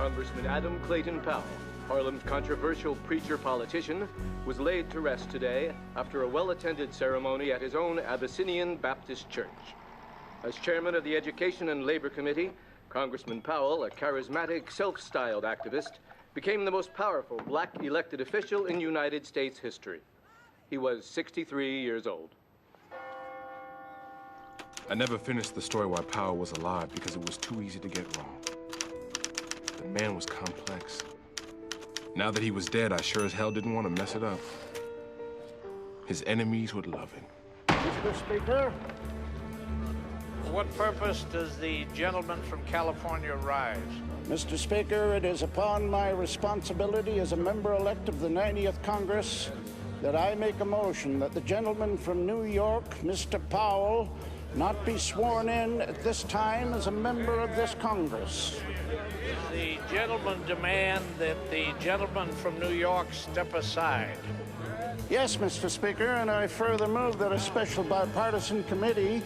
Congressman Adam Clayton Powell, Harlem's controversial preacher-politician, was laid to rest today after a well-attended ceremony at his own Abyssinian Baptist Church. As chairman of the Education and Labor Committee, Congressman Powell, a charismatic, self-styled activist, became the most powerful black elected official in United States history. He was 63 years old. I never finished the story why Powell was alive because it was too easy to get wrong. The man was complex. Now that he was dead, I sure as hell didn't want to mess it up. His enemies would love him. Mr. Speaker. For what purpose does the gentleman from California rise? Mr. Speaker, it is upon my responsibility as a member-elect of the 90th Congress that I make a motion that the gentleman from New York, Mr. Powell, not be sworn in at this time as a member of this Congress. The gentleman demand that the gentleman from New York step aside. Yes, Mr. Speaker, and I further move that a special bipartisan committee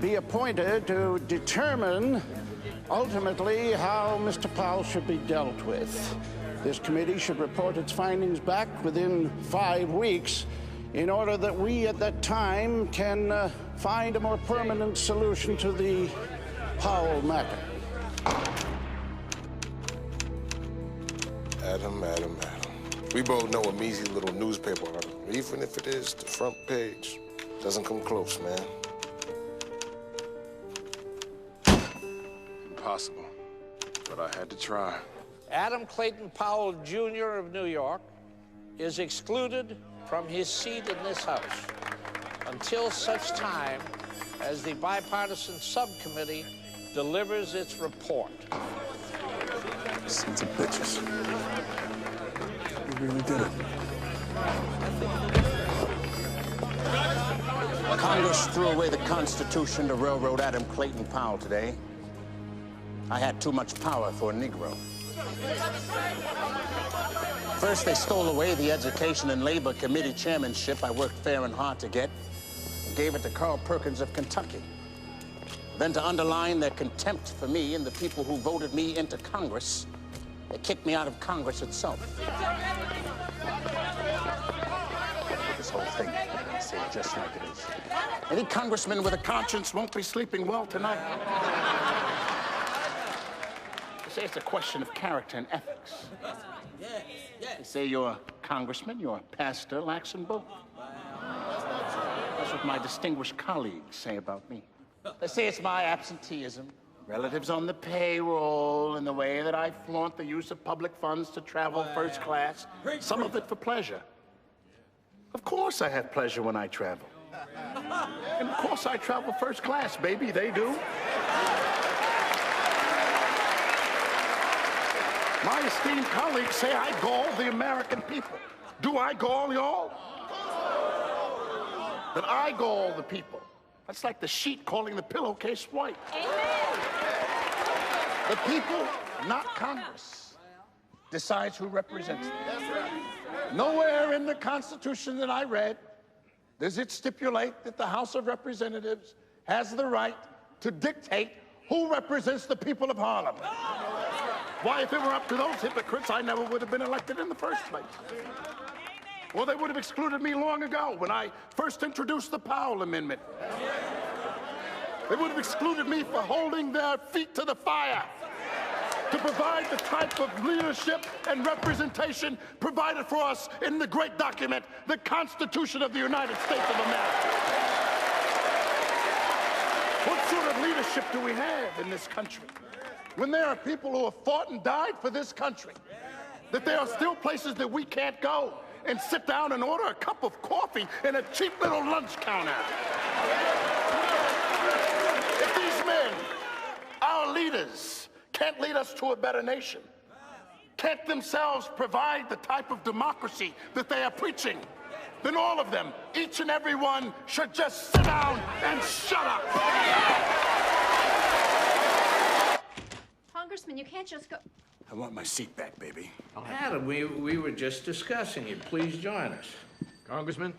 be appointed to determine ultimately how Mr. Powell should be dealt with. This committee should report its findings back within 5 weeks in order that we at that time can find a more permanent solution to the Powell matter. Adam. We both know a measly little newspaper article, even if it is the front page, doesn't come close, man. Impossible, but I had to try. Adam Clayton Powell, Jr. of New York, is excluded from his seat in this House until such time as the bipartisan subcommittee delivers its report. Sons of bitches. We really did it. Congress threw away the Constitution to railroad Adam Clayton Powell today. I had too much power for a Negro. First, they stole away the Education and Labor Committee chairmanship I worked fair and hard to get and gave it to Carl Perkins of Kentucky. Then, to underline their contempt for me and the people who voted me into Congress, they kicked me out of Congress itself. This whole thing, I say it just like it is. Any congressman with a conscience won't be sleeping well tonight. They say it's a question of character and ethics. They say you're a congressman, you're a pastor, lacks in both. That's what my distinguished colleagues say about me. They say it's my absenteeism, relatives on the payroll, and the way that I flaunt the use of public funds to travel first class, some of it for pleasure. Of course I have pleasure when I travel. And of course I travel first class, baby, they do. My esteemed colleagues say I gall the American people. Do I gall y'all? That I gall the people. That's like the sheet calling the pillowcase white. Amen. The people, not Congress, decides who represents them. That's right. Nowhere in the Constitution that I read does it stipulate that the House of Representatives has the right to dictate who represents the people of Harlem. Why, if it were up to those hypocrites, I never would have been elected in the first place. Well, they would have excluded me long ago when I first introduced the Powell Amendment. They would have excluded me for holding their feet to the fire to provide the type of leadership and representation provided for us in the great document, the Constitution of the United States of America. What sort of leadership do we have in this country when there are people who have fought and died for this country, that there are still places that we can't go and sit down and order a cup of coffee in a cheap little lunch counter? If these men, our leaders, can't lead us to a better nation, can't themselves provide the type of democracy that they are preaching, then all of them, each and every one, should just sit down and shut up. Congressman, you can't just go. I want my seat back, baby. Adam, we were just discussing it. Please join us. Congressman?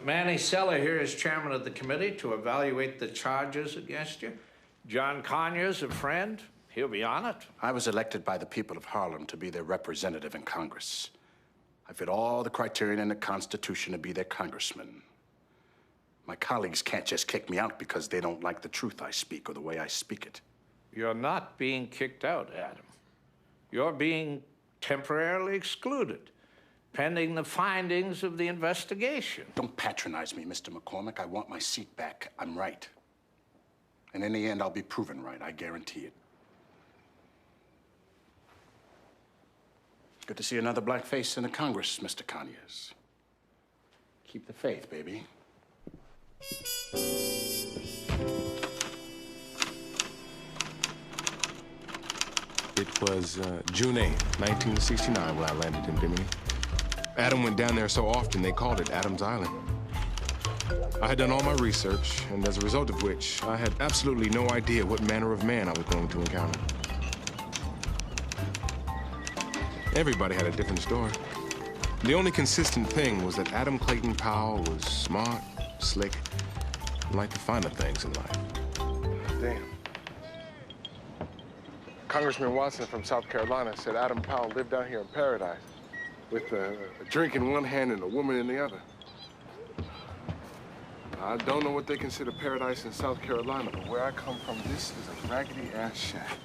Manny Seller here is chairman of the committee to evaluate the charges against you. John Conyers, a friend. He'll be honored. I was elected by the people of Harlem to be their representative in Congress. I fit all the criteria in the Constitution to be their congressman. My colleagues can't just kick me out because they don't like the truth I speak or the way I speak it. You're not being kicked out, Adam. You're being temporarily excluded, pending the findings of the investigation. Don't patronize me, Mr. McCormick. I want my seat back. I'm right. And in the end, I'll be proven right. I guarantee it. Good to see another black face in the Congress, Mr. Conyers. Keep the faith, baby. It was June 8th, 1969 when I landed in Bimini. Adam went down there so often they called it Adam's Island. I had done all my research, and as a result of which, I had absolutely no idea what manner of man I was going to encounter. Everybody had a different story. The only consistent thing was that Adam Clayton Powell was smart, slick, and liked the finer things in life. Damn. Congressman Watson from South Carolina said Adam Powell lived down here in paradise with a drink in one hand and a woman in the other. I don't know what they consider paradise in South Carolina, but where I come from, this is a raggedy-ass shack.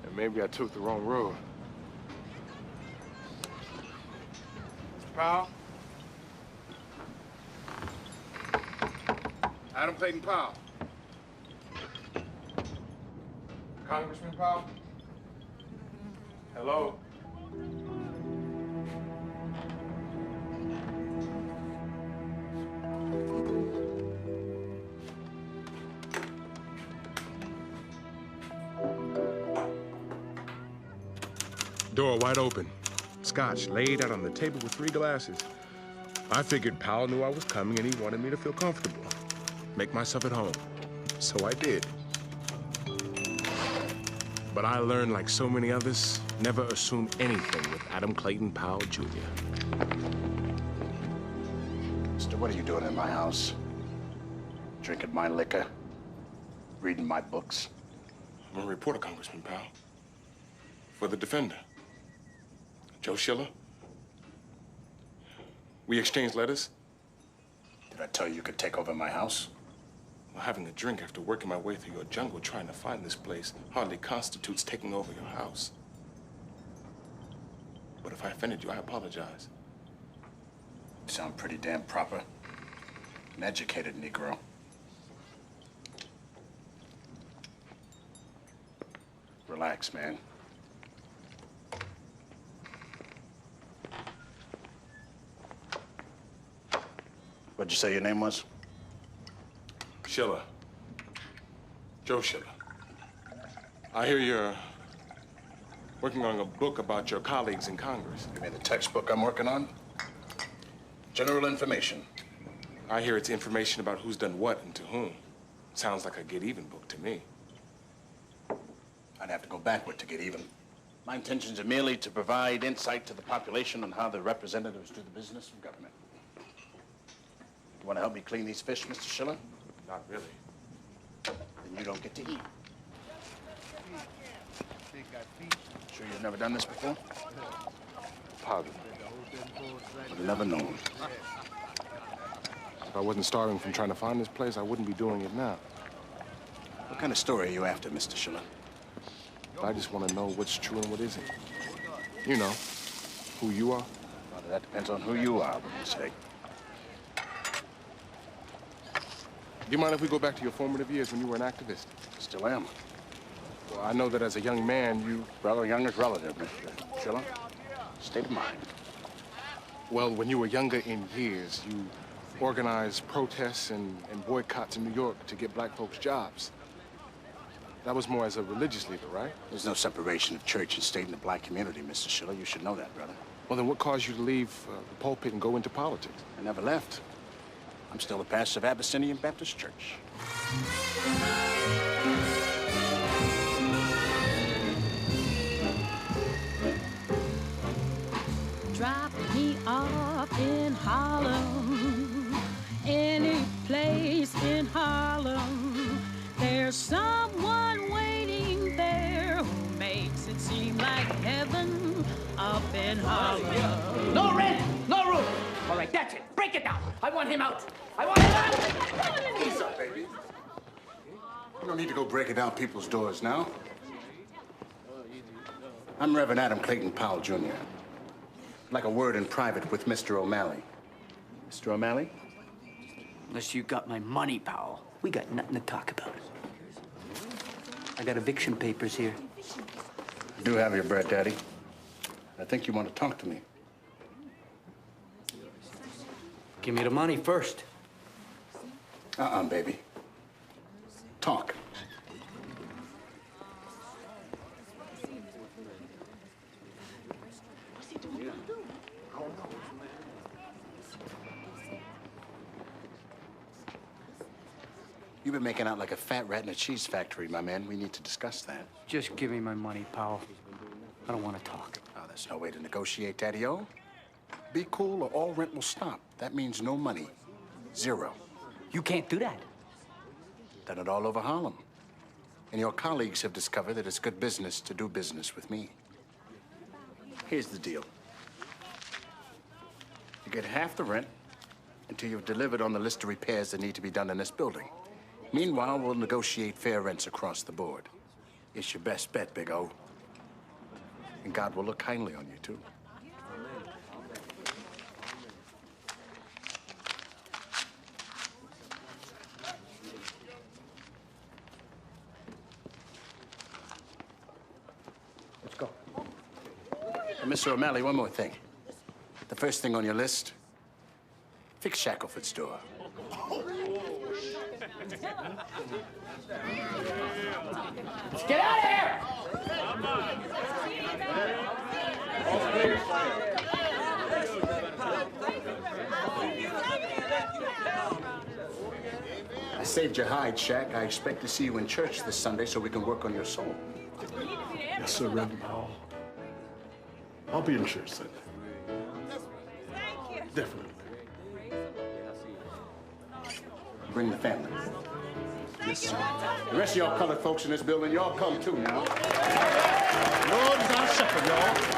And maybe I took the wrong road. Mr. Powell? Adam Clayton Powell. Congressman Powell? Hello? Door wide open. Scotch laid out on the table with 3 glasses. I figured Powell knew I was coming and he wanted me to feel comfortable. Make myself at home. So I did. But I learned, like so many others, never assume anything with Adam Clayton Powell, Jr. Mister, what are you doing in my house? Drinking my liquor? Reading my books? I'm a reporter, Congressman Powell. For the Defender. Joe Schiller. We exchanged letters. Did I tell you you could take over my house? Well, having a drink after working my way through your jungle trying to find this place hardly constitutes taking over your house. But if I offended you, I apologize. You sound pretty damn proper. An educated Negro. Relax, man. What'd you say your name was? Schiller. Joe Schiller. I hear you're working on a book about your colleagues in Congress. You mean the textbook I'm working on? General information. I hear it's information about who's done what and to whom. Sounds like a get-even book to me. I'd have to go backward to get even. My intentions are merely to provide insight to the population on how the representatives do the business of government. You want to help me clean these fish, Mr. Schiller? Not really. Then you don't get to eat. Sure you've never done this before? Positive. Would have never known. If I wasn't starving from trying to find this place, I wouldn't be doing it now. What kind of story are you after, Mr. Schiller? I just want to know what's true and what isn't. You know, who you are. Well, that depends on who you are, wouldn't you say? Do you mind if we go back to your formative years when you were an activist? Still am. Well, I know that as a young man, you... Brother, young is relative, Mr. Schiller. State of mind. Well, when you were younger in years, you organized protests and boycotts in New York to get black folks jobs. That was more as a religious leader, right? There's no separation of church and state in the black community, Mr. Schiller. You should know that, brother. Well, then what caused you to leave the pulpit and go into politics? I never left. I'm still the pastor of Abyssinian Baptist Church. Drop me off in Harlem, any place in Harlem. right. That's it. Break it down. I want him out. I want him out. Ease up, baby. You don't need to go breaking down people's doors now. I'm Reverend Adam Clayton Powell, Jr. I'd like a word in private with Mr. O'Malley. Mr. O'Malley? Unless you got my money, Powell, we got nothing to talk about. I got eviction papers here. You do have your bread, Daddy. I think you want to talk to me. Give me the money first. Baby. Talk. You've been making out like a fat rat in a cheese factory, my man. We need to discuss that. Just give me my money, Powell. I don't want to talk. Oh, there's no way to negotiate, Daddy-O. Be cool or all rent will stop. That means no money. Zero. You can't do that. Done it all over Harlem. And your colleagues have discovered that it's good business to do business with me. Here's the deal. You get half the rent until you've delivered on the list of repairs that need to be done in this building. Meanwhile, we'll negotiate fair rents across the board. It's your best bet, Big O. And God will look kindly on you, too. Let's go. And Mr. O'Malley, one more thing. The first thing on your list, fix Shackelford's door. Let's get out of here! I saved your hide, Shaq. I expect to see you in church this Sunday so we can work on your soul. Yes, sir, Reverend Powell. I'll be in church Sunday. Definitely. Bring the family. Yes, sir. The rest of y'all colored folks in this building, y'all come too now. Lord is our shepherd, y'all.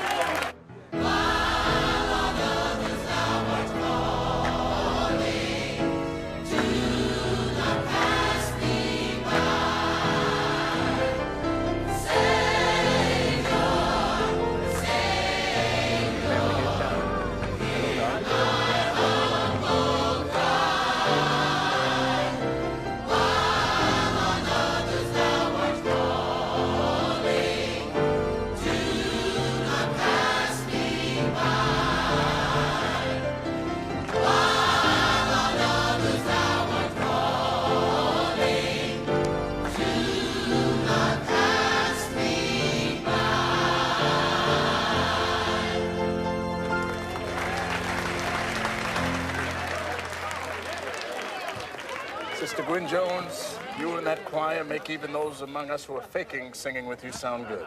Sister Gwyn Jones, you and that choir make even those among us who are faking singing with you sound good.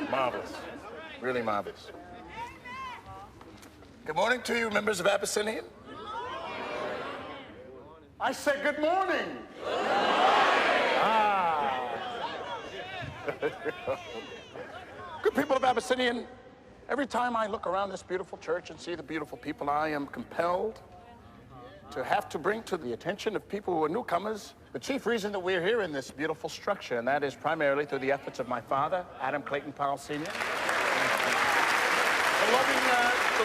Marvelous. Really marvelous. Good morning to you, members of Abyssinian. I said good morning. Good people of Abyssinian, every time I look around this beautiful church and see the beautiful people, I am compelled to have to bring to the attention of people who are newcomers the chief reason that we're here in this beautiful structure, and that is primarily through the efforts of my father, Adam Clayton Powell, Sr. The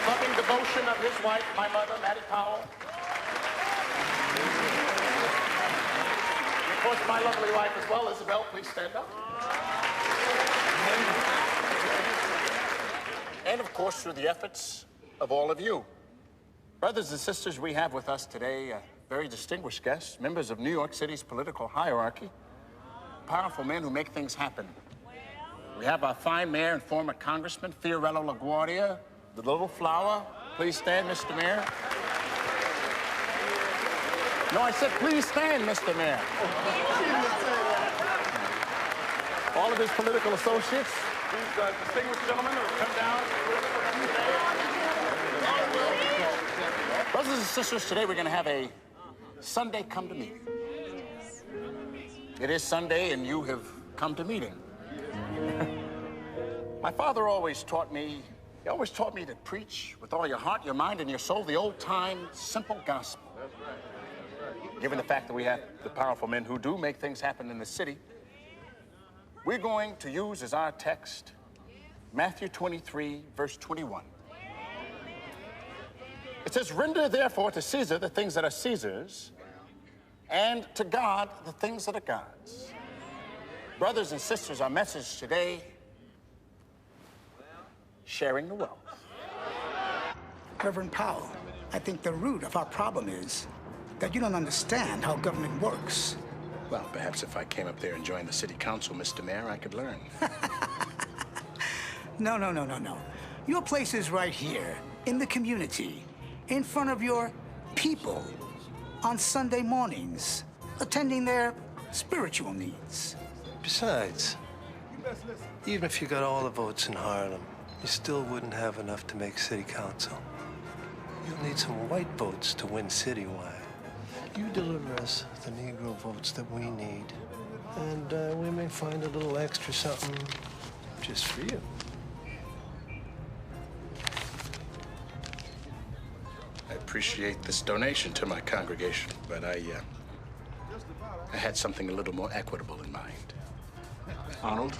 loving devotion of his wife, my mother, Mattie Powell. And of course, my lovely wife as well, Isabel, please stand up. And of course, through the efforts of all of you. Brothers and sisters, we have with us today very distinguished guests, members of New York City's political hierarchy, powerful men who make things happen. We have our fine mayor and former congressman, Fiorello LaGuardia, the little flower. Please stand, Mr. Mayor. No, I said please stand, Mr. Mayor. All of his political associates, these distinguished gentlemen who have come down. Brothers and sisters, today we're going to have a Sunday come to meeting. It is Sunday and you have come to meeting. My father always taught me You always taught me to preach with all your heart, your mind, and your soul, the old-time, simple gospel. That's right. That's right. Given the fact that we have the powerful men who do make things happen in the city, we're going to use as our text Matthew 23, verse 21. It says, "Render therefore to Caesar the things that are Caesar's, and to God the things that are God's." Brothers and sisters, our message today, sharing the wealth. Reverend Powell, I think the root of our problem is that you don't understand how government works. Well, perhaps if I came up there and joined the city council, Mr. Mayor, I could learn. No. Your place is right here, in the community, in front of your people, on Sunday mornings, attending their spiritual needs. Besides, even if you got all the votes in Harlem, you still wouldn't have enough to make city council. You'll need some white votes to win citywide. You deliver us the Negro votes that we need, and we may find a little extra something just for you. I appreciate this donation to my congregation, but I had something a little more equitable in mind. Arnold,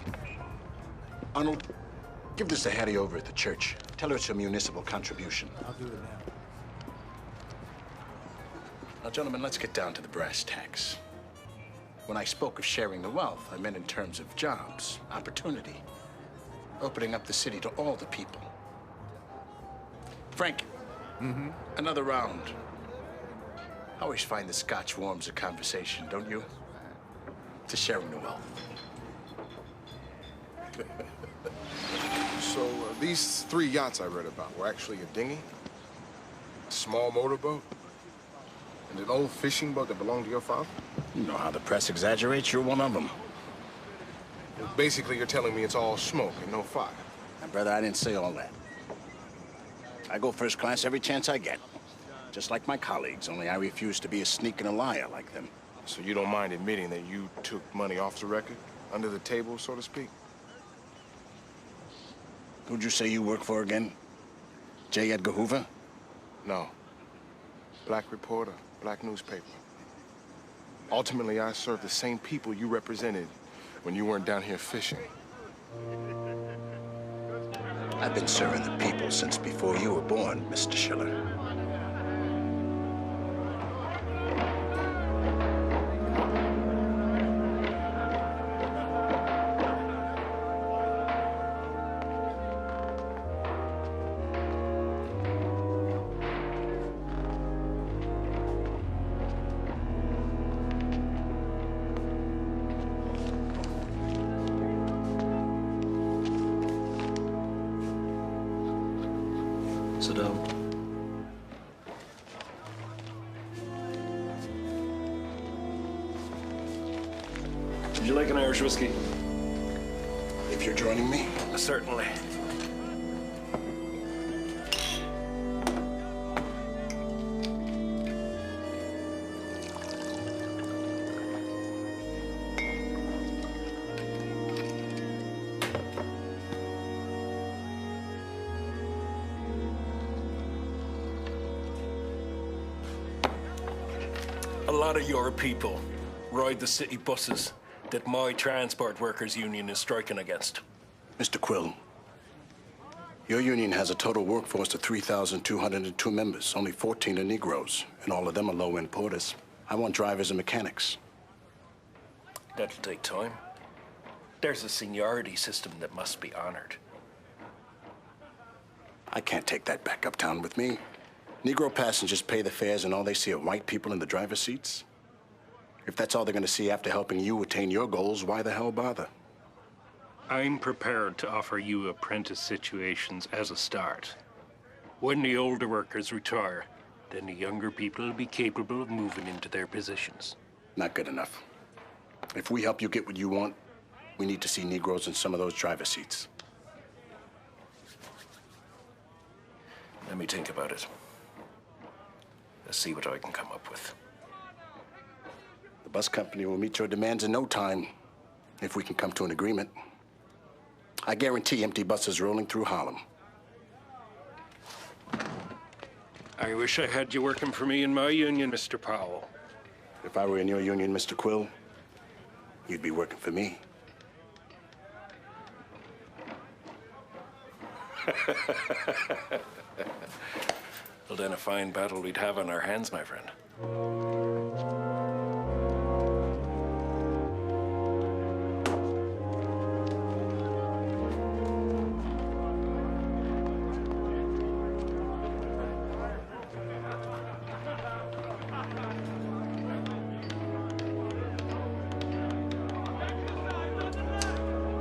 give this to Hattie over at the church. Tell her it's a municipal contribution. I'll do it now. Now, gentlemen, let's get down to the brass tacks. When I spoke of sharing the wealth, I meant in terms of jobs, opportunity, opening up the city to all the people. Frank, another round. I always find the scotch warms a conversation, don't you? To sharing the wealth. So these 3 yachts I read about were actually a dinghy, a small motorboat, and an old fishing boat that belonged to your father? You know how the press exaggerates, you're one of them. Basically, you're telling me it's all smoke and no fire. Now, brother, I didn't say all that. I go first class every chance I get. Just like my colleagues, only I refuse to be a sneak and a liar like them. So you don't mind admitting that you took money off the record, under the table, so to speak? Who'd you say you work for again? J. Edgar Hoover? No. Black reporter, black newspaper. Ultimately, I served the same people you represented when you weren't down here fishing. I've been serving the people since before you were born, Mr. Schiller. Sit down. Would you like an Irish whiskey? If you're joining me? Certainly. A lot of your people ride the city buses that my transport workers union is striking against. Mr. Quill, your union has a total workforce of 3,202 members. Only 14 are Negroes, and all of them are low-end porters. I want drivers and mechanics. That'll take time. There's a seniority system that must be honored. I can't take that back uptown with me. Negro passengers pay the fares and all they see are white people in the driver's seats. If that's all they're going to see after helping you attain your goals, why the hell bother? I'm prepared to offer you apprentice situations as a start. When the older workers retire, then the younger people will be capable of moving into their positions. Not good enough. If we help you get what you want, we need to see Negroes in some of those driver's seats. Let me think about it. Let's see what I can come up with. The bus company will meet your demands in no time, if we can come to an agreement. I guarantee empty buses rolling through Harlem. I wish I had you working for me in my union, Mr. Powell. If I were in your union, Mr. Quill, you'd be working for me. Well, then a fine battle we'd have on our hands, my friend.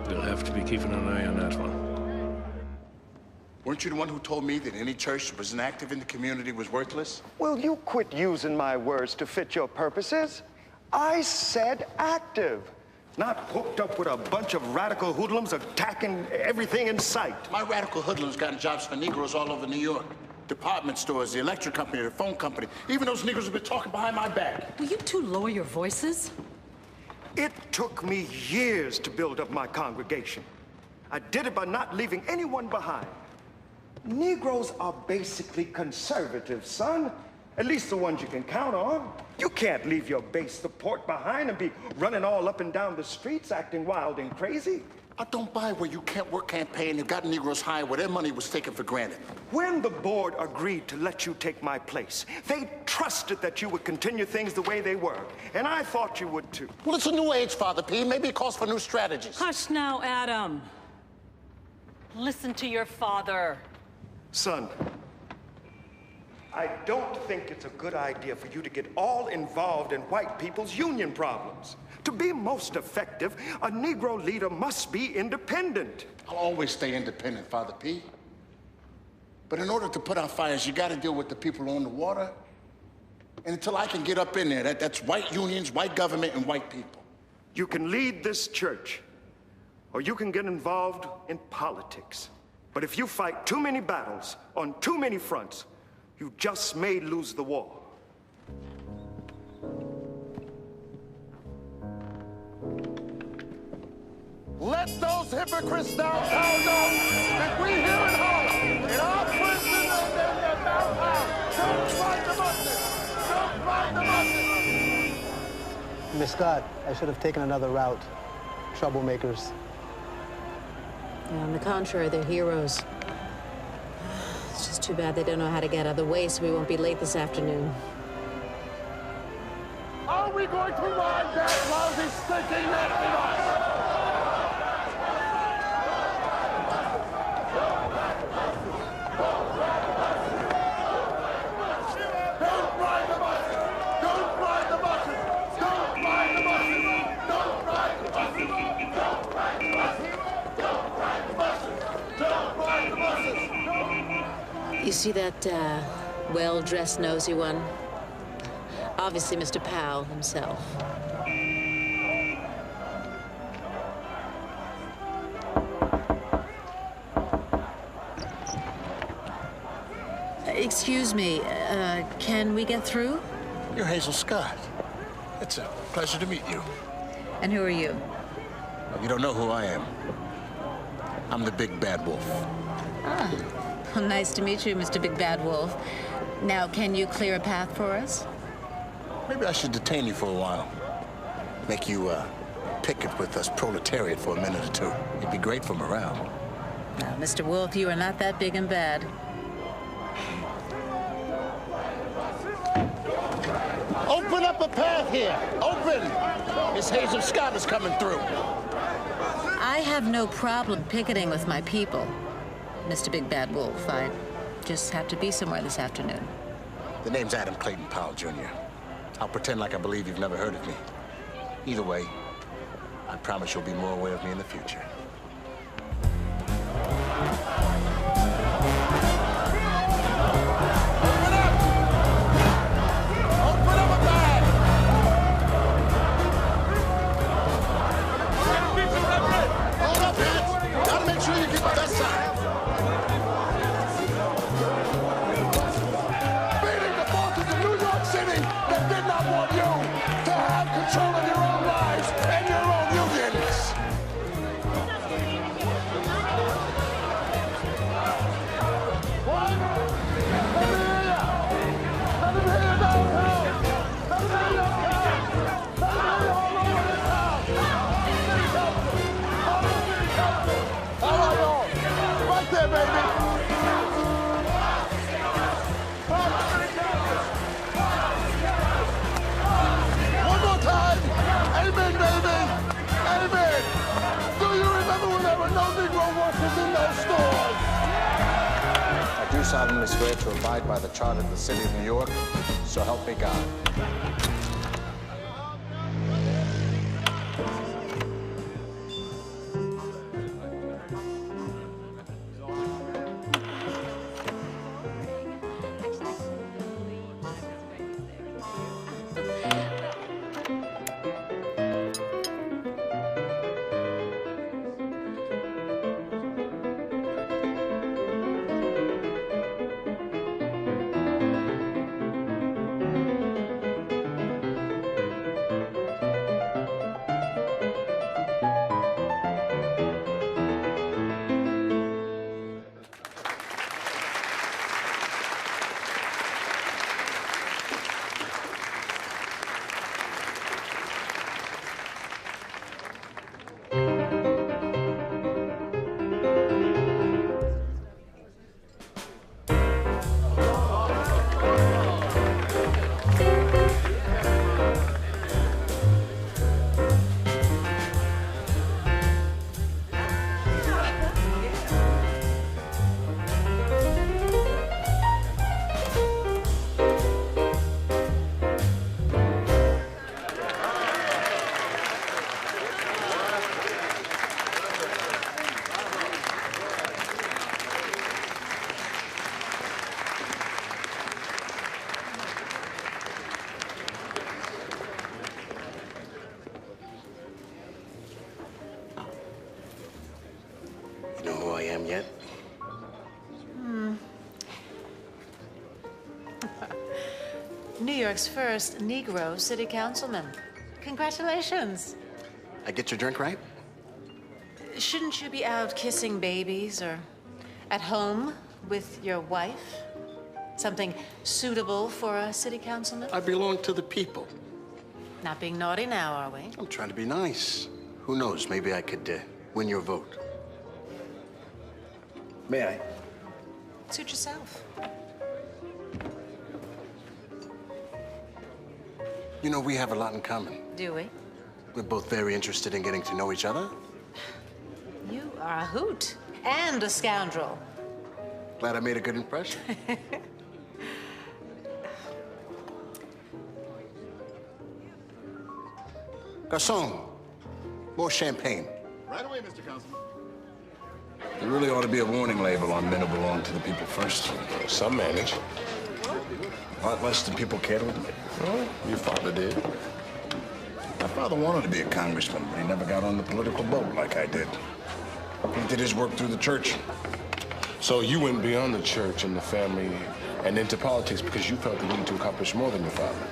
We'll have to be keeping an eye on that one. Weren't you the one who told me that any church that wasn't active in the community was worthless? Will you quit using my words to fit your purposes? I said active, not hooked up with a bunch of radical hoodlums attacking everything in sight. My radical hoodlums gotten jobs for Negroes all over New York. Department stores, the electric company, the phone company. Even those Negroes have been talking behind my back. Will you two lower your voices? It took me years to build up my congregation. I did it by not leaving anyone behind. Negroes are basically conservative, son. At least the ones you can count on. You can't leave your base support behind and be running all up and down the streets acting wild and crazy. I don't buy where you can't work campaign and got Negroes hired where their money was taken for granted. When the board agreed to let you take my place, they trusted that you would continue things the way they were. And I thought you would too. Well, it's a new age, Father P. Maybe it calls for new strategies. Hush now, Adam. Listen to your father. Son, I don't think it's a good idea for you to get all involved in white people's union problems. To be most effective, a Negro leader must be independent. I'll always stay independent, Father P. But in order to put out fires, you gotta deal with the people on the water. And until I can get up in there, that's white unions, white government, and white people. You can lead this church, or you can get involved in politics. But if you fight too many battles on too many fronts, you just may lose the war. Let those hypocrites downtown know that we here in Harlem, in our prisons and their downtown, don't fight the Muslims! Don't fight the Muslims! Miss Scott, I should have taken another route. Troublemakers. On the contrary, they're heroes. It's just too bad they don't know how to get out of the way, so we won't be late this afternoon. Are we going to ride that lousy, stinking nasty bus? Don't ride the buses! Don't ride the buses! Don't ride the buses! Don't ride the buses! Don't ride the buses! Don't ride the buses! Don't ride the buses! You see that well-dressed, nosy one? Obviously, Mr. Powell himself. Excuse me, can we get through? You're Hazel Scott. It's a pleasure to meet you. And who are you? You don't know who I am. I'm the Big Bad Wolf. Ah, well, nice to meet you, Mr. Big Bad Wolf. Now, can you clear a path for us? Maybe I should detain you for a while. Make you picket with us proletariat for a minute or two. It'd be great for morale. Now, Mr. Wolf, you are not that big and bad. Open up a path here. Open. Miss Hazel Scott is coming through. I have no problem picketing with my people, Mr. Big Bad Wolf. I just have to be somewhere this afternoon. The name's Adam Clayton Powell, Jr. I'll pretend like I believe you've never heard of me. Either way, I promise you'll be more aware of me in the future. solemnly swear to abide by the Charter of the City of New York, so help me God. New York's first Negro city councilman. Congratulations. I get your drink right? Shouldn't you be out kissing babies or at home with your wife? Something suitable for a city councilman? I belong to the people. Not being naughty now, are we? I'm trying to be nice. Who knows, maybe I could win your vote. May I? Suit yourself. You know, we have a lot in common. Do we? We're both very interested in getting to know each other. You are a hoot and a scoundrel. Glad I made a good impression. Garçon, more champagne. Right away, Mr. Councilman. There really ought to be a warning label on men who belong to the people first. Some manage. A lot less than people care to admit. Well, your father did. My father wanted to be a congressman, but he never got on the political boat like I did. He did his work through the church. So you went beyond the church and the family and into politics because you felt the need to accomplish more than your father.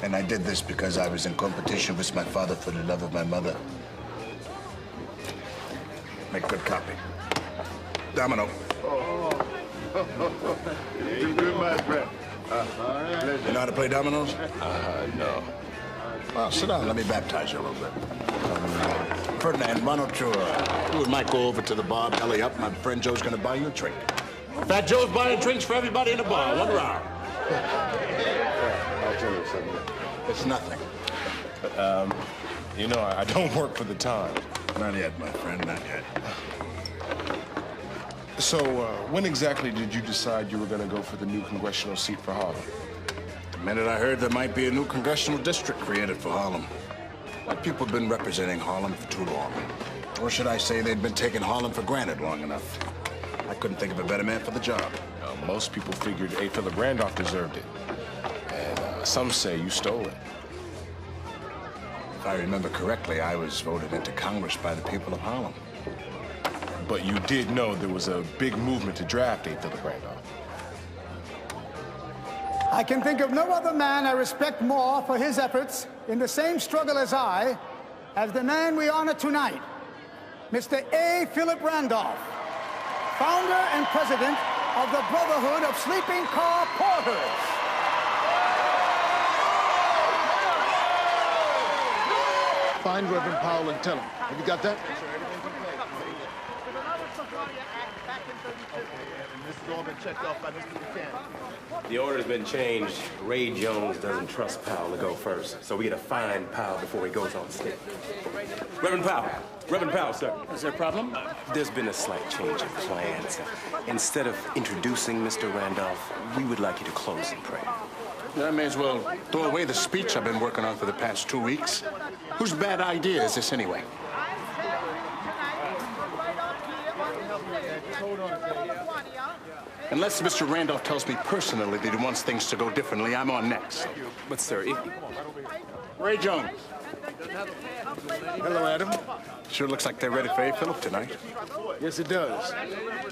And I did this because I was in competition with my father for the love of my mother. Make good copy. Domino. You good, my friend. You know how to play dominoes? No. Well, sit down. Let me baptize you a little bit. Ferdinand, why don't you and Mike go over to the bar, belly up. My friend Joe's going to buy you a drink. Fat Joe's buying drinks for everybody in the bar. 1 round. I'll tell you something. It's nothing. You know, I don't work for the Times. Not yet, my friend, not yet. So, when exactly did you decide you were going to go for the new congressional seat for Harlem? The minute I heard there might be a new congressional district created for Harlem. My people have been representing Harlem for too long. Or should I say they'd been taking Harlem for granted long enough. I couldn't think of a better man for the job. Most people figured A. Philip Randolph deserved it. And some say you stole it. If I remember correctly, I was voted into Congress by the people of Harlem. But you did know there was a big movement to draft A. Philip Randolph. I can think of no other man I respect more for his efforts in the same struggle as I, as the man we honor tonight, Mr. A. Philip Randolph, founder and president of the Brotherhood of Sleeping Car Porters. Find Reverend Powell and tell him. Have you got that? And this has all been checked off by Mr. Buchanan. The order's been changed. Ray Jones doesn't trust Powell to go first, so we gotta find Powell before he goes on stage. Reverend Powell, sir. Is there a problem? There's been a slight change in plans. Instead of introducing Mr. Randolph, we would like you to close in prayer. I may as well throw away the speech I've been working on for the past 2 weeks. Whose bad idea is this anyway? Unless Mr. Randolph tells me personally that he wants things to go differently, I'm on next. But, sir, if... Ray Jones. Hello, Adam. Sure looks like they're ready for A. Philip tonight. Yes, it does.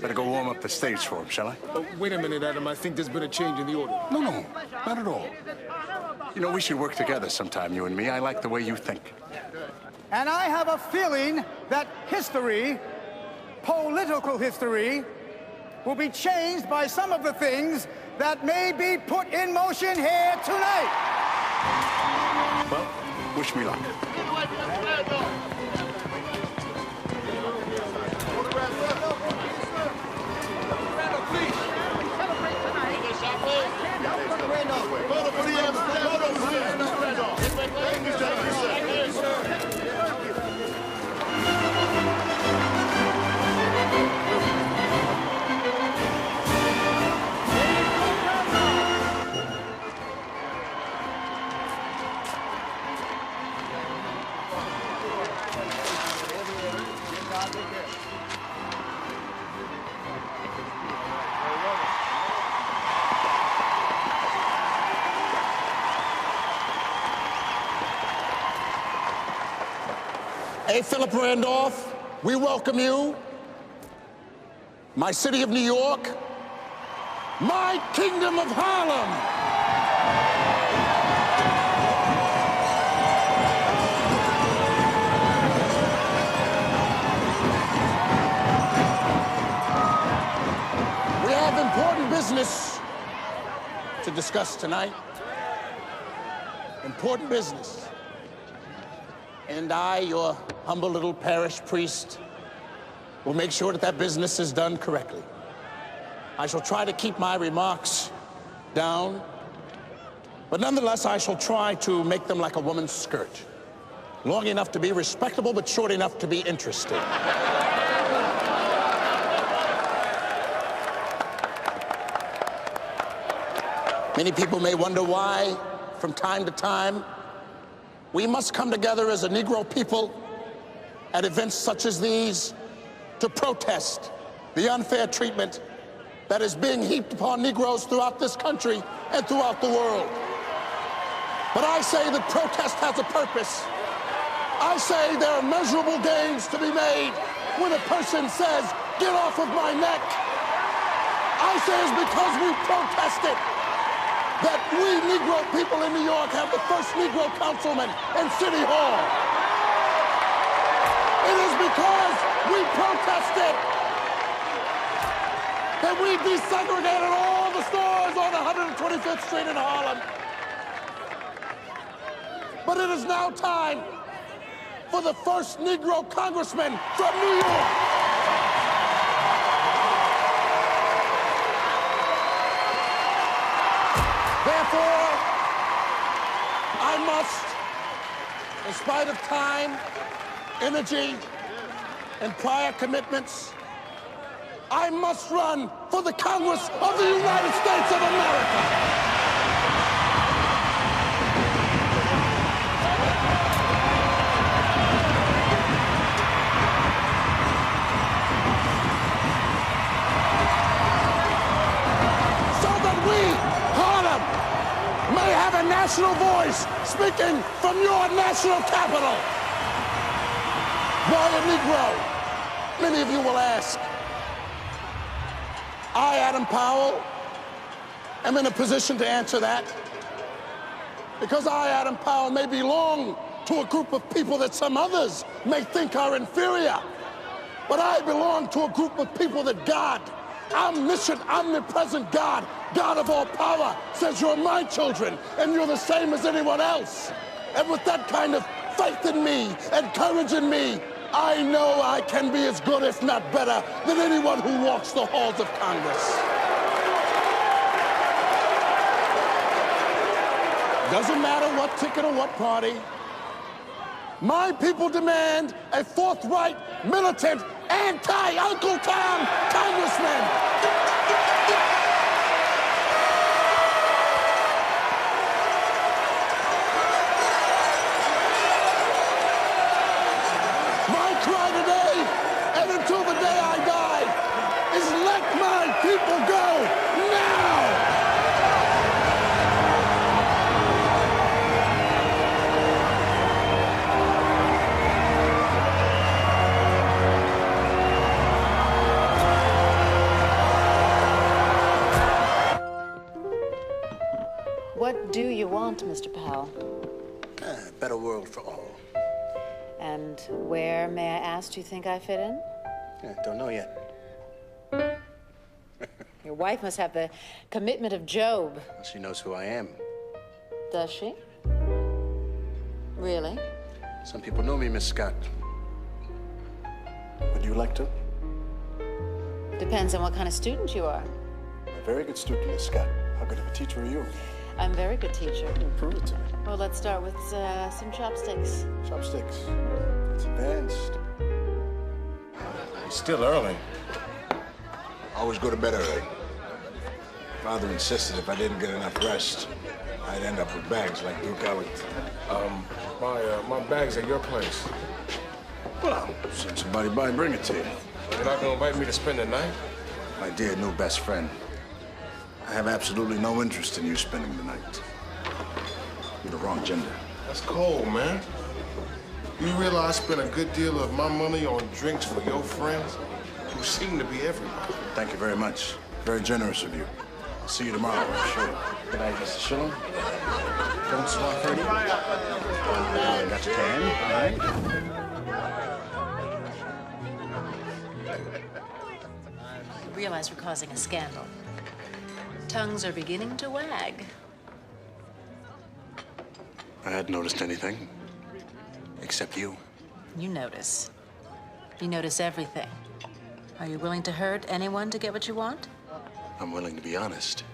Better go warm up the stage for him, shall I? Oh, wait a minute, Adam. I think there's been a change in the order. No, not at all. You know, we should work together sometime, you and me. I like the way you think. And I have a feeling that history, political history, will be changed by some of the things that may be put in motion here tonight. Well, wish me luck. A. Philip Randolph, we welcome you. My city of New York, my kingdom of Harlem. We have important business to discuss tonight. Important business. And I, your humble little parish priest, will make sure that business is done correctly. I shall try to keep my remarks down, but nonetheless, I shall try to make them like a woman's skirt. Long enough to be respectable, but short enough to be interesting. Many people may wonder why, from time to time, we must come together as a Negro people at events such as these to protest the unfair treatment that is being heaped upon Negroes throughout this country and throughout the world. But I say that protest has a purpose. I say there are measurable gains to be made when a person says, "Get off of my neck." I say it's because we protested that we Negro people in New York have the first Negro councilman in City Hall. It is because we protested that we desegregated all the stores on 125th Street in Harlem. But it is now time for the first Negro congressman from New York. Therefore, I must, in spite of time, energy, and prior commitments, I must run for the Congress of the United States of America. Have a national voice speaking from your national capital. Why a Negro? Many of you will ask. I, Adam Powell, am in a position to answer that because I, Adam Powell, may belong to a group of people that some others may think are inferior, but I belong to a group of people that God, omniscient, omnipresent God, God of all power, says you're my children and you're the same as anyone else. And with that kind of faith in me and courage in me, I know I can be as good, if not better, than anyone who walks the halls of Congress. Doesn't matter what ticket or what party. My people demand a forthright, militant, anti-Uncle Tom congressman. My cry today, and until the day I die, is let my people go now! What do you want, Mr. Powell? A better world for all. And where, may I ask, do you think I fit in? Don't know yet. Your wife must have the commitment of Job. She knows who I am. Does she? Really? Some people know me, Miss Scott. Would you like to? Depends on what kind of student you are. A very good student, Miss Scott. How good of a teacher are you? I'm a very good teacher. Prove it to me. Well, let's start with some chopsticks. Chopsticks. It's advanced. It's still early. Always go to bed early. Father insisted if I didn't get enough rest, I'd end up with bags like Duke Ellington. My bags at your place. Well, send somebody by and bring it to you. You're not gonna invite me to spend the night? My dear new best friend, I have absolutely no interest in you spending the night. You're the wrong gender. That's cold, man. You realize I spent a good deal of my money on drinks for your friends, who seem to be everybody. Thank you very much. Very generous of you. I'll see you tomorrow, I'm sure. Good night, Mr. Shillong. Don't swap 30. That's 10, all right? I realize we're causing a scandal. Tongues are beginning to wag. I hadn't noticed anything. Except you. You notice. You notice everything. Are you willing to hurt anyone to get what you want? I'm willing to be honest.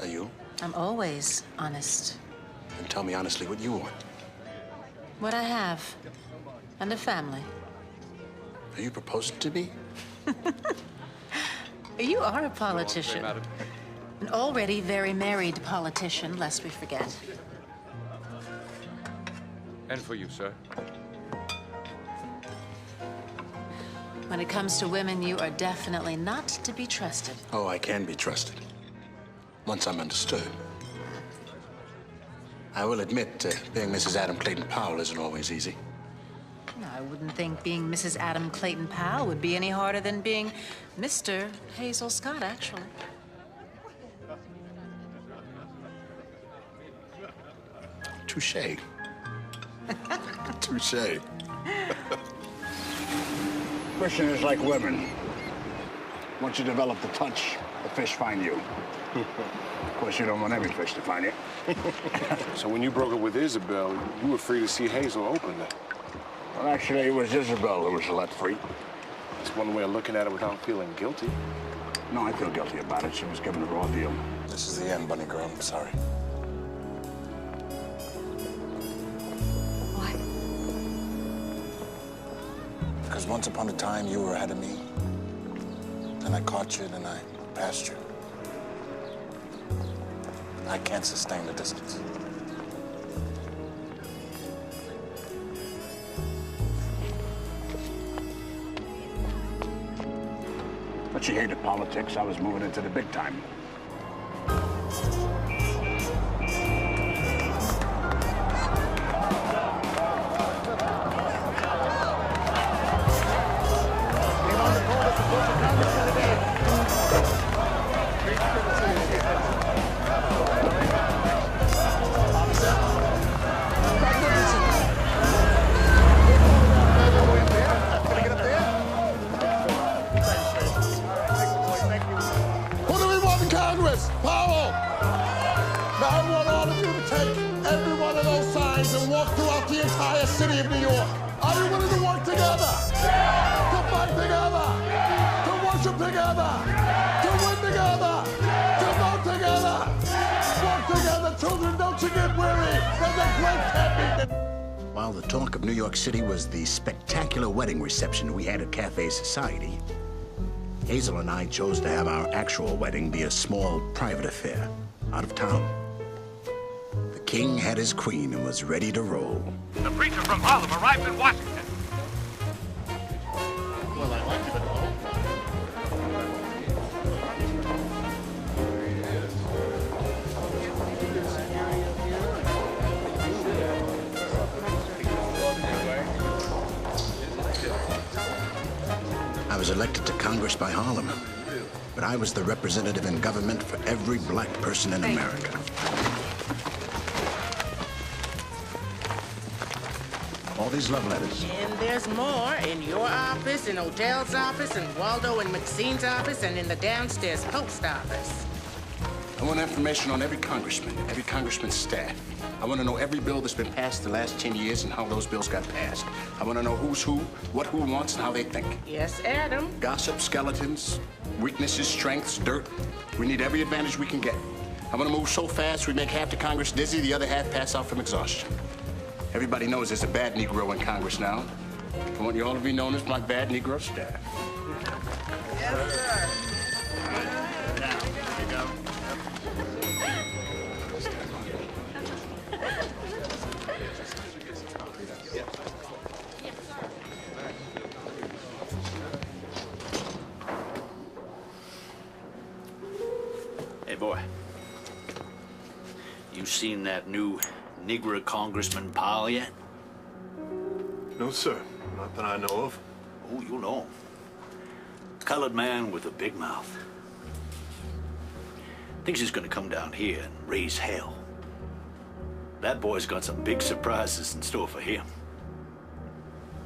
Are you? I'm always honest. Then tell me honestly what you want. What I have. And a family. Are you proposing to me? You are a politician. An already very married politician, lest we forget. And for you, sir. When it comes to women, you are definitely not to be trusted. Oh, I can be trusted. Once I'm understood. I will admit, being Mrs. Adam Clayton Powell isn't always easy. I wouldn't think being Mrs. Adam Clayton Powell would be any harder than being Mr. Hazel Scott, actually. Touché. Touché. Fishing is like women. Once you develop the touch, the fish find you. Of course, you don't want every fish to find you. So when you broke up with Isabel, you were free to see Hazel openly. Well, actually, it was Isabel who was let free. That's one way of looking at it without feeling guilty. No, I feel guilty about it. She was given the raw deal. This is the end, bunny girl. I'm sorry. Why? Because once upon a time, you were ahead of me. Then I caught you, then I passed you. I can't sustain the distance. But she hated politics. I was moving into the big time. City of New York. Are you willing to work together? To fight together, to worship together, to win together, to vote together. Walk together, children, don't you get weary. There's a great champion. While the talk of New York City was the spectacular wedding reception we had at Cafe Society, Hazel and I chose to have our actual wedding be a small private affair out of town. The king had his queen and was ready to roll. The preacher from Harlem arrived in Washington. Well, I like it at all. I was elected to Congress by Harlem, but I was the representative in government for every black person in America. All these love letters. And there's more in your office, in Odell's office, in Waldo and Maxine's office, and in the downstairs post office. I want information on every congressman's staff. I want to know every bill that's been passed the last 10 years and how those bills got passed. I want to know who's who, what who wants, and how they think. Yes, Adam. Gossip, skeletons, weaknesses, strengths, dirt. We need every advantage we can get. I want to move so fast we make half the Congress dizzy, the other half pass out from exhaustion. Everybody knows there's a bad Negro in Congress now. I want you all to be known as my bad Negro staff. Yes, sir. Now, here you go. Hey, boy. You seen that new Negro Congressman Powell yet? No, sir. Not that I know of. Oh, you know him. Colored man with a big mouth. Thinks he's gonna come down here and raise hell. That boy's got some big surprises in store for him.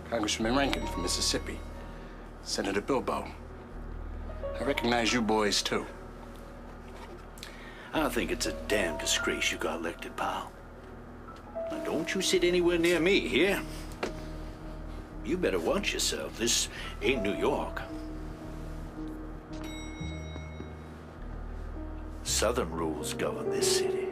Congressman Rankin from Mississippi. Senator Bilbo. I recognize you boys, too. I think it's a damn disgrace you got elected, Powell. Now, don't you sit anywhere near me, here? You better watch yourself. This ain't New York. Southern rules govern this city.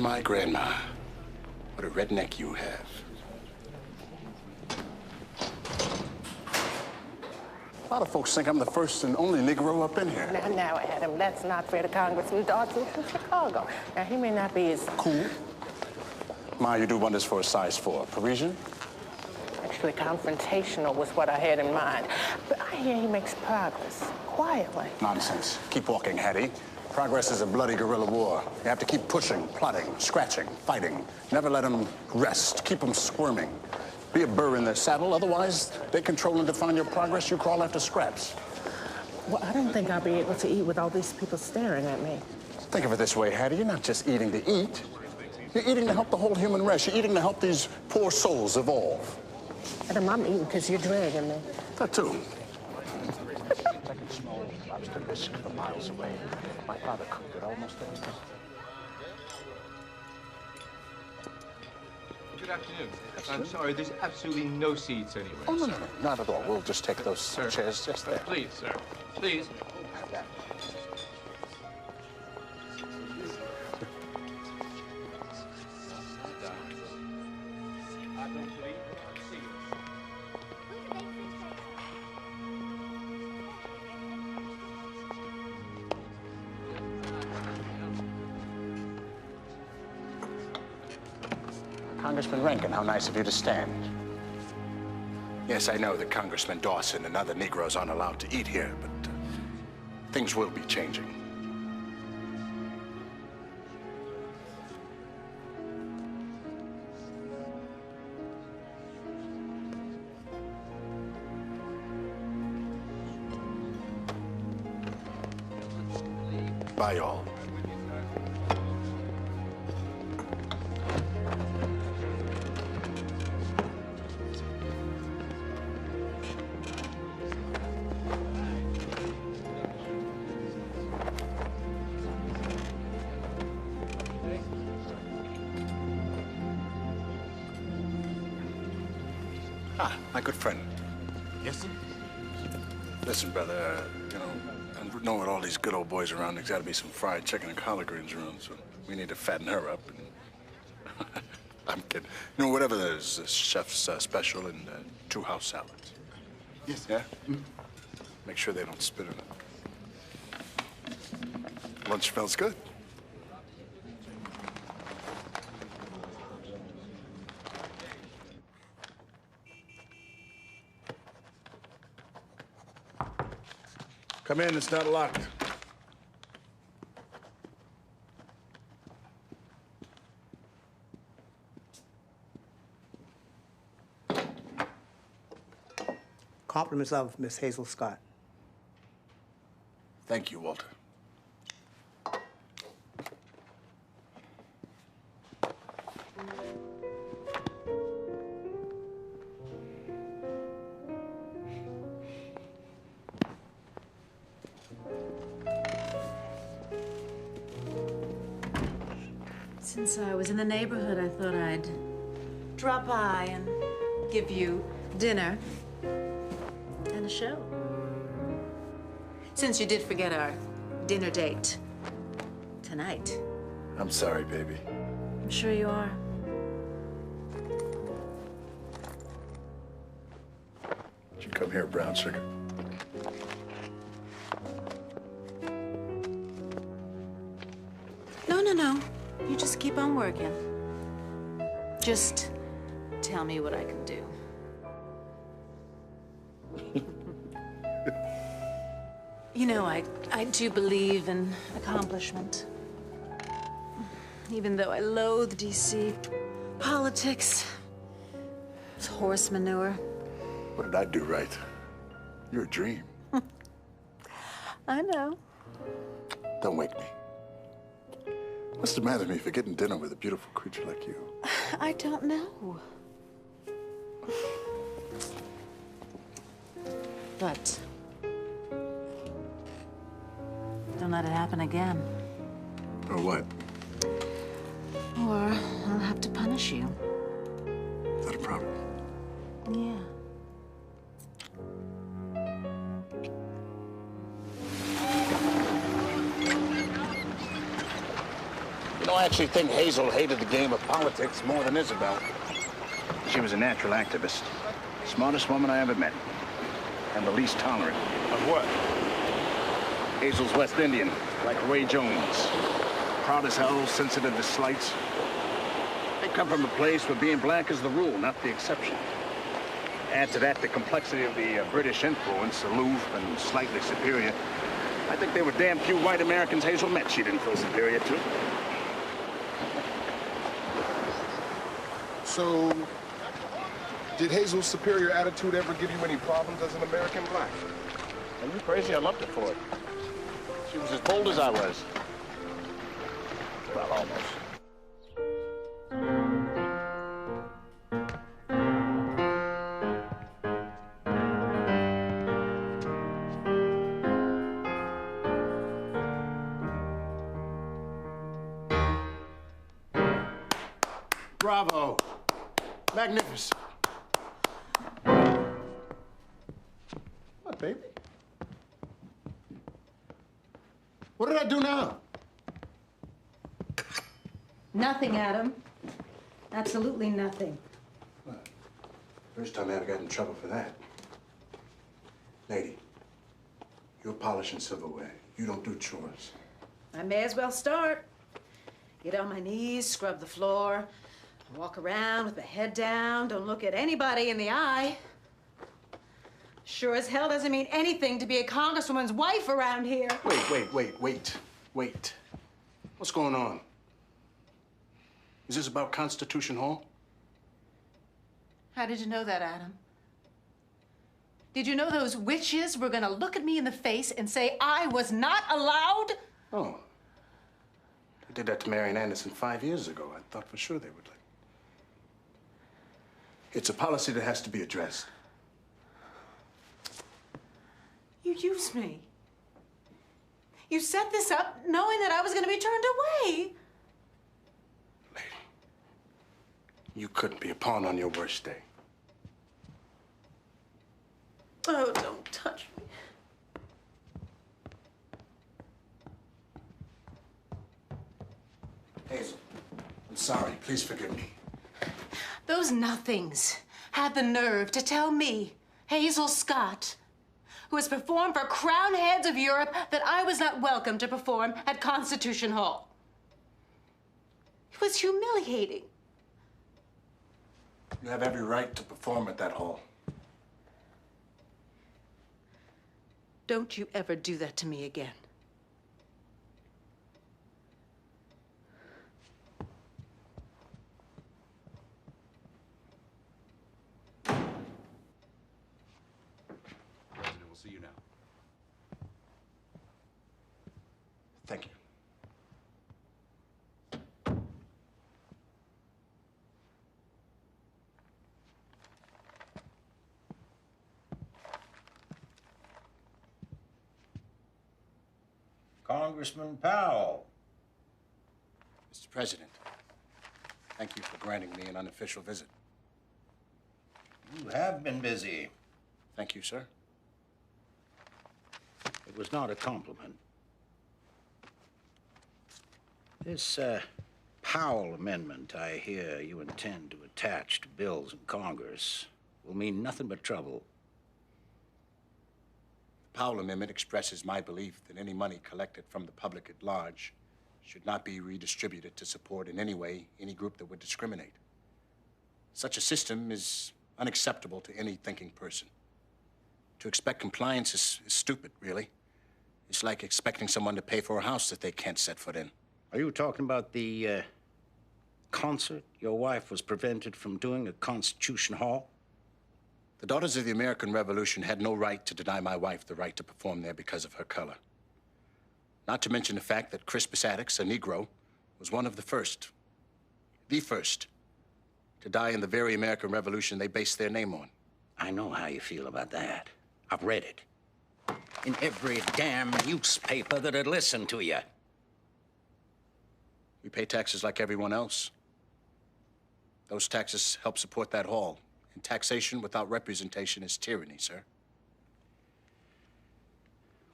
My grandma, what a redneck you have. A lot of folks think I'm the first and only Negro up in here. Now, Adam, that's not fair to Congressman Dawson from Chicago. Now, he may not be as cool. Ma, you do wonders for a size 4. Parisian? actually confrontational was what I had in mind. But I hear he makes progress, quietly. Nonsense. Keep walking, Hattie. Progress is a bloody guerrilla war. You have to keep pushing, plotting, scratching, fighting. Never let them rest. Keep them squirming. Be a burr in their saddle, otherwise they control and define your progress. You crawl after scraps. Well, I don't think I'll be able to eat with all these people staring at me. Think of it this way, Hattie. You're not just eating to eat. You're eating to help the whole human race. You're eating to help these poor souls evolve. Adam, I'm eating because you're dragging me. That too. I can smell lobster bisque from miles away. My father cooked it almost every day. Good afternoon. I'm sorry, there's absolutely no seats anywhere. Oh, no, not at all. We'll just take those chairs just there. Please, sir. Please. Congressman Rankin, how nice of you to stand. Yes, I know that Congressman Dawson and other Negroes aren't allowed to eat here, but things will be changing. Bye, all. Ah, my good friend. Yes, sir? Listen, brother, you know, I know with all these good old boys around, there's got to be some fried chicken and collard greens around, so we need to fatten her up. And I'm kidding. You know, whatever there's, chef's special and 2 house salads. Yes, yeah? Make sure they don't spit in it. Lunch smells good. Come in, it's not locked. Compliments of Miss Hazel Scott. Thank you, Walter. Since I was in the neighborhood, I thought I'd drop by and give you dinner and a show. Since you did forget our dinner date tonight. I'm sorry, baby. I'm sure you are. Did you come here, brown sugar? No. You just keep on working. Just tell me what I can do. You know, I do believe in accomplishment. Even though I loathe DC politics, it's horse manure. What did I do right? You're a dream. I know. Don't wake me. What's the matter with me for getting dinner with a beautiful creature like you? I don't know. But don't let it happen again. Or what? Or I'll have to punish you. Is that a problem? Yeah. You know, I actually think Hazel hated the game of politics more than Isabel. She was a natural activist. Smartest woman I ever met. And the least tolerant. Of what? Hazel's West Indian, like Ray Jones. Proud as hell, sensitive to slights. They come from a place where being black is the rule, not the exception. Add to that the complexity of the British influence, aloof and slightly superior. I think there were damn few white Americans Hazel met she didn't feel superior to. So, did Hazel's superior attitude ever give you any problems as an American black? Are you crazy? I loved her for it. She was as bold as I was. Well, almost. Bravo. Magnificent. What, baby? What did I do now? Nothing, Adam. Absolutely nothing. First time I ever got in trouble for that. Lady, you're polishing silverware. You don't do chores. I may as well start. Get on my knees, scrub the floor, walk around with my head down, don't look at anybody in the eye. Sure as hell doesn't mean anything to be a congresswoman's wife around here. Wait. What's going on? Is this about Constitution Hall? How did you know that, Adam? Did you know those witches were gonna look at me in the face and say I was not allowed? Oh. They did that to Marian Anderson 5 years ago. I thought for sure they would. It's a policy that has to be addressed. You used me. You set this up knowing that I was gonna be turned away. You couldn't be a pawn on your worst day. Oh, don't touch me. Hazel, I'm sorry. Please forgive me. Those nothings had the nerve to tell me, Hazel Scott, who has performed for crown heads of Europe, that I was not welcome to perform at Constitution Hall. It was humiliating. You have every right to perform at that hall. Don't you ever do that to me again. President, we'll see you now. Thank you. Congressman Powell. Mr. President, thank you for granting me an unofficial visit. You have been busy. Thank you, sir. It was not a compliment. This Powell amendment I hear you intend to attach to bills in Congress will mean nothing but trouble. The Powell Amendment expresses my belief that any money collected from the public at large should not be redistributed to support in any way any group that would discriminate. Such a system is unacceptable to any thinking person. To expect compliance is stupid, really. It's like expecting someone to pay for a house that they can't set foot in. Are you talking about the concert your wife was prevented from doing at Constitution Hall? The Daughters of the American Revolution had no right to deny my wife the right to perform there because of her color. Not to mention the fact that Crispus Attucks, a Negro, was one of the first to die in the very American Revolution they based their name on. I know how you feel about that. I've read it. In every damn newspaper that'd listen to you. We pay taxes like everyone else. Those taxes help support that hall. And taxation without representation is tyranny, sir.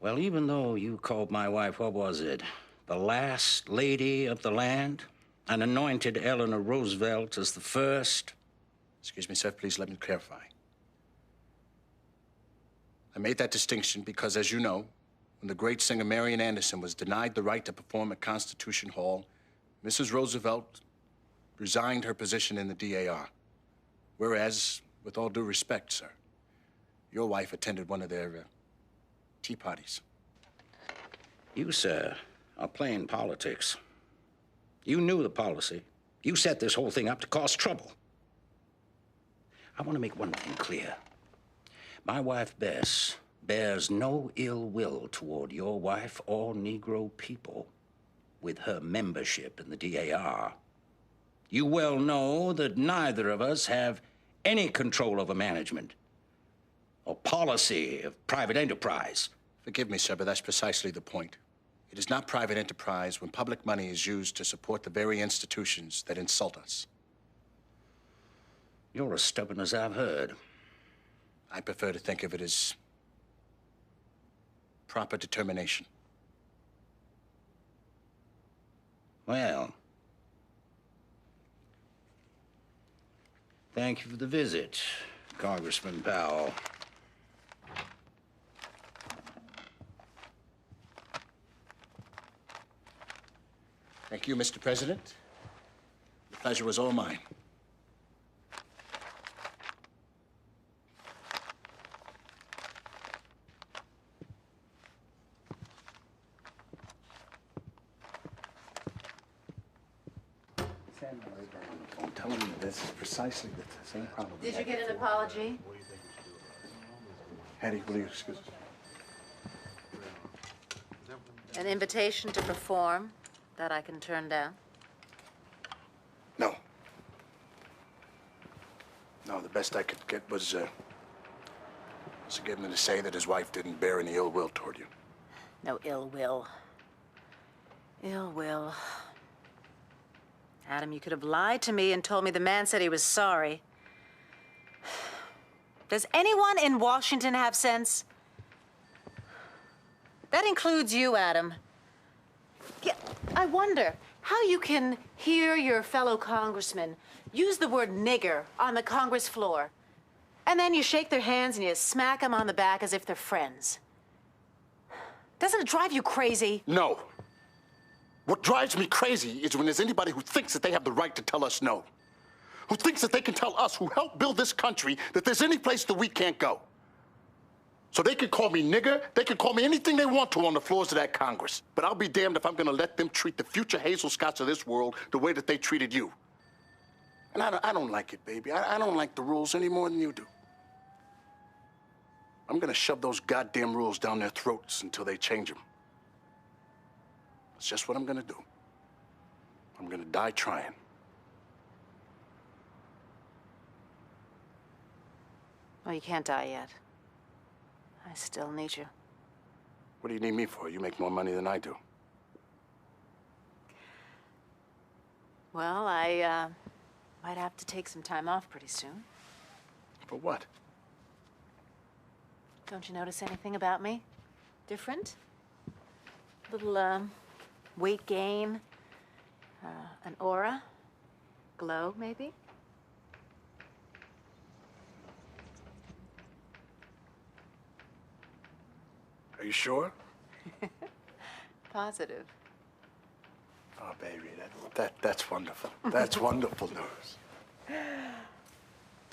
Well, even though you called my wife, what was it, the last lady of the land, and anointed Eleanor Roosevelt as the first... Excuse me, sir, please let me clarify. I made that distinction because, as you know, when the great singer Marian Anderson was denied the right to perform at Constitution Hall, Mrs. Roosevelt resigned her position in the DAR. Whereas, with all due respect, sir, your wife attended one of their tea parties. You, sir, are playing politics. You knew the policy. You set this whole thing up to cause trouble. I want to make one thing clear. My wife, Bess, bears no ill will toward your wife or Negro people with her membership in the DAR. You well know that neither of us have any control over management or policy of private enterprise. Forgive me, sir, but that's precisely the point. It is not private enterprise when public money is used to support the very institutions that insult us. You're as stubborn as I've heard. I prefer to think of it as proper determination. Well, thank you for the visit, Congressman Powell. Thank you, Mr. President. The pleasure was all mine. I'm telling you, this is precisely the same problem. Did you get an apology? Hattie, will you excuse us? An invitation to perform that I can turn down? No. No, the best I could get was to get him to say that his wife didn't bear any ill will toward you. No ill will. Ill will. Adam, you could have lied to me and told me the man said he was sorry. Does anyone in Washington have sense? That includes you, Adam. Yeah, I wonder how you can hear your fellow congressman use the word nigger on the Congress floor, and then you shake their hands and you smack them on the back as if they're friends. Doesn't it drive you crazy? No. What drives me crazy is when there's anybody who thinks that they have the right to tell us no. Who thinks that they can tell us who helped build this country that there's any place that we can't go. So they can call me nigger, they can call me anything they want to on the floors of that Congress. But I'll be damned if I'm gonna let them treat the future Hazel Scotts of this world the way that they treated you. And I don't like it, baby. I don't like the rules any more than you do. I'm gonna shove those goddamn rules down their throats until they change them. It's just what I'm gonna do. I'm gonna die trying. Well, you can't die yet. I still need you. What do you need me for? You make more money than I do. Well, I might have to take some time off pretty soon. For what? Don't you notice anything about me? Different? A little, weight gain? An aura? Glow, maybe? Are you sure? Positive. Oh, baby, that's wonderful. That's wonderful news.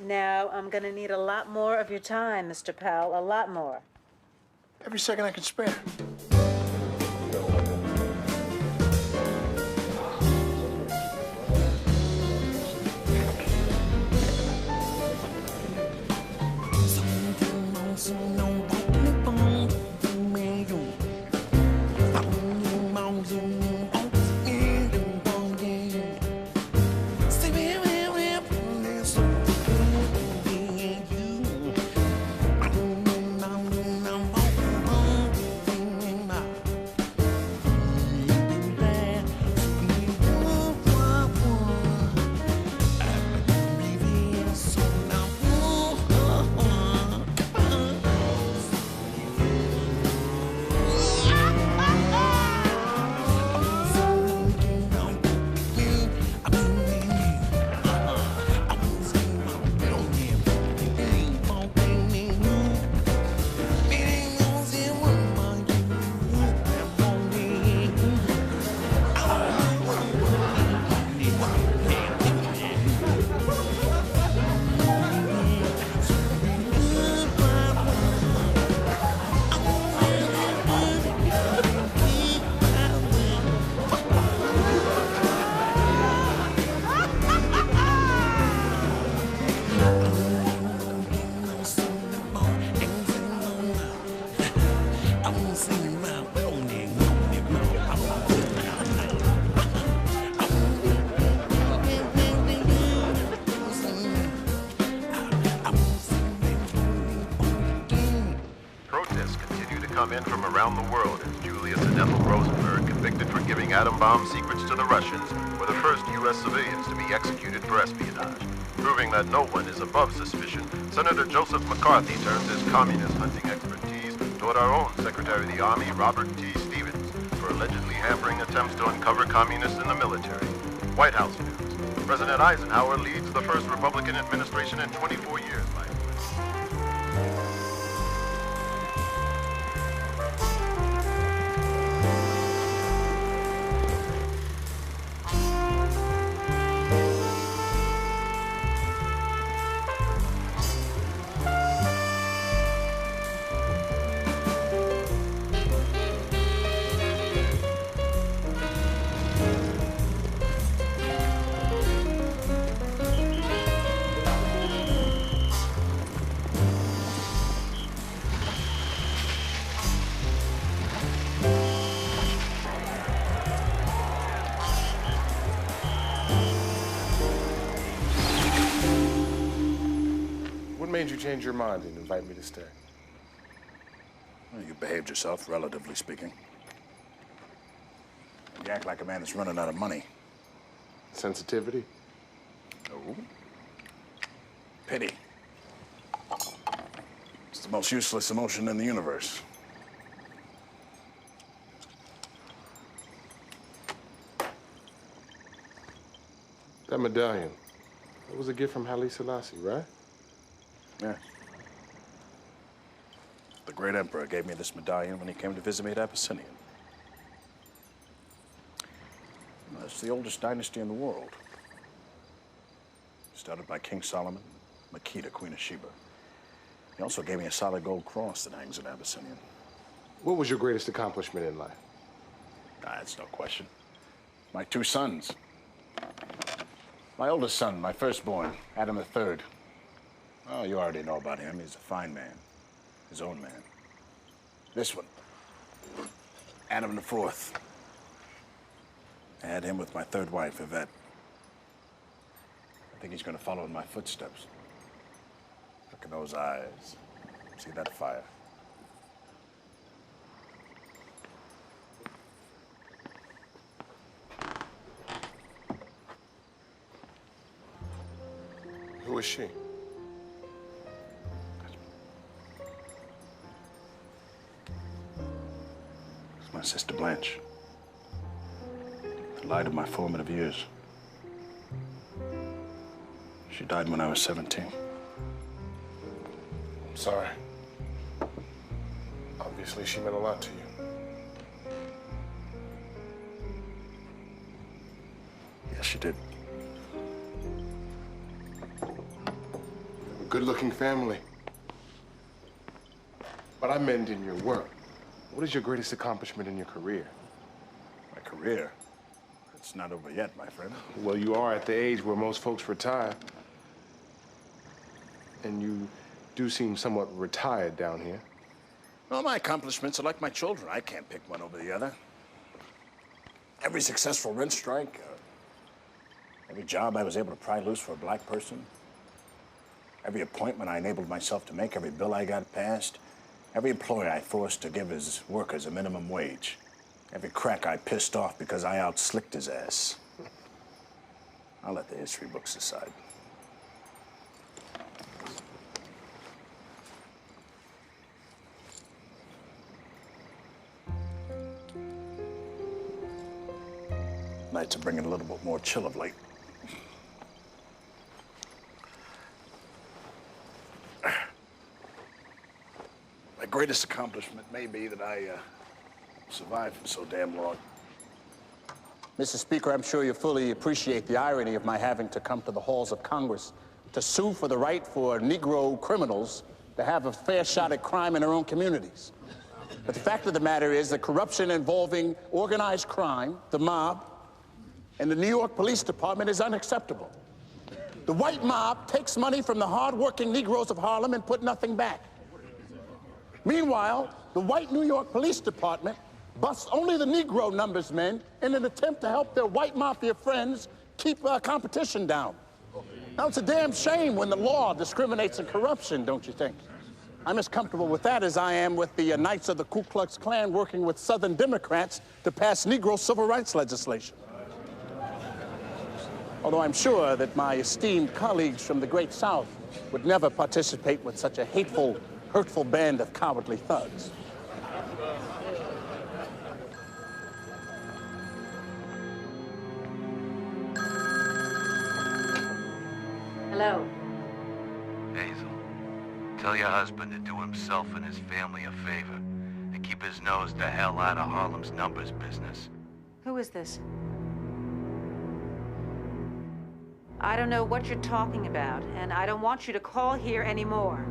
Now, I'm gonna need a lot more of your time, Mr. Powell, a lot more. Every second I can spare. In from around the world as Julius and Ethel Rosenberg, convicted for giving atom bomb secrets to the Russians, were the first U.S. civilians to be executed for espionage. Proving that no one is above suspicion, Senator Joseph McCarthy turns his communist hunting expertise toward our own Secretary of the Army, Robert T. Stevens, for allegedly hampering attempts to uncover communists in the military. White House news. President Eisenhower leads the first Republican administration in 24 years by made you change your mind and invite me to stay? Well, you behaved yourself, relatively speaking. You act like a man that's running out of money. Sensitivity? No. Pity. the most useless emotion in the universe. That medallion, that was a gift from Haile Selassie, right? Yeah. The great emperor gave me this medallion when he came to visit me at Abyssinian. It's the oldest dynasty in the world. Started by King Solomon, Makeda, Queen of Sheba. He also gave me a solid gold cross that hangs at Abyssinian. What was your greatest accomplishment in life? That's no question. My 2 sons. My oldest son, my firstborn, Adam III. Oh, you already know about him. He's a fine man. His own man. This one, Adam IV. I had him with my 3rd wife, Yvette. I think he's gonna follow in my footsteps. Look at those eyes. See that fire? Who is she? It's my sister Blanche. The light of my formative years. She died when I was 17. I'm sorry. Obviously, she meant a lot to you. Yes, she did. A good-looking family. But I meant in your work. What is your greatest accomplishment in your career? My career? It's not over yet, my friend. Well, you are at the age where most folks retire. And you do seem somewhat retired down here. Well, my accomplishments are like my children. I can't pick one over the other. Every successful rent strike, every job I was able to pry loose for a black person, every appointment I enabled myself to make, every bill I got passed, every employee I forced to give his workers a minimum wage, every crack I pissed off because I out-slicked his ass. I'll let the history books decide. Nights are bringing a little bit more chill of late. My greatest accomplishment may be that I survived for so damn long. Mr. Speaker, I'm sure you fully appreciate the irony of my having to come to the halls of Congress to sue for the right for Negro criminals to have a fair shot at crime in their own communities. But the fact of the matter is that corruption involving organized crime, the mob, and the New York Police Department is unacceptable. The white mob takes money from the hard-working Negroes of Harlem and put nothing back. Meanwhile, the white New York Police Department busts only the Negro numbers men in an attempt to help their white mafia friends keep competition down. Now, it's a damn shame when the law discriminates in corruption, don't you think? I'm as comfortable with that as I am with the Knights of the Ku Klux Klan working with Southern Democrats to pass Negro civil rights legislation. Although I'm sure that my esteemed colleagues from the Great South would never participate with such a hateful, hurtful band of cowardly thugs. Hello. Hazel, tell your husband to do himself and his family a favor and keep his nose the hell out of Harlem's numbers business. Who is this? I don't know what you're talking about, and I don't want you to call here anymore.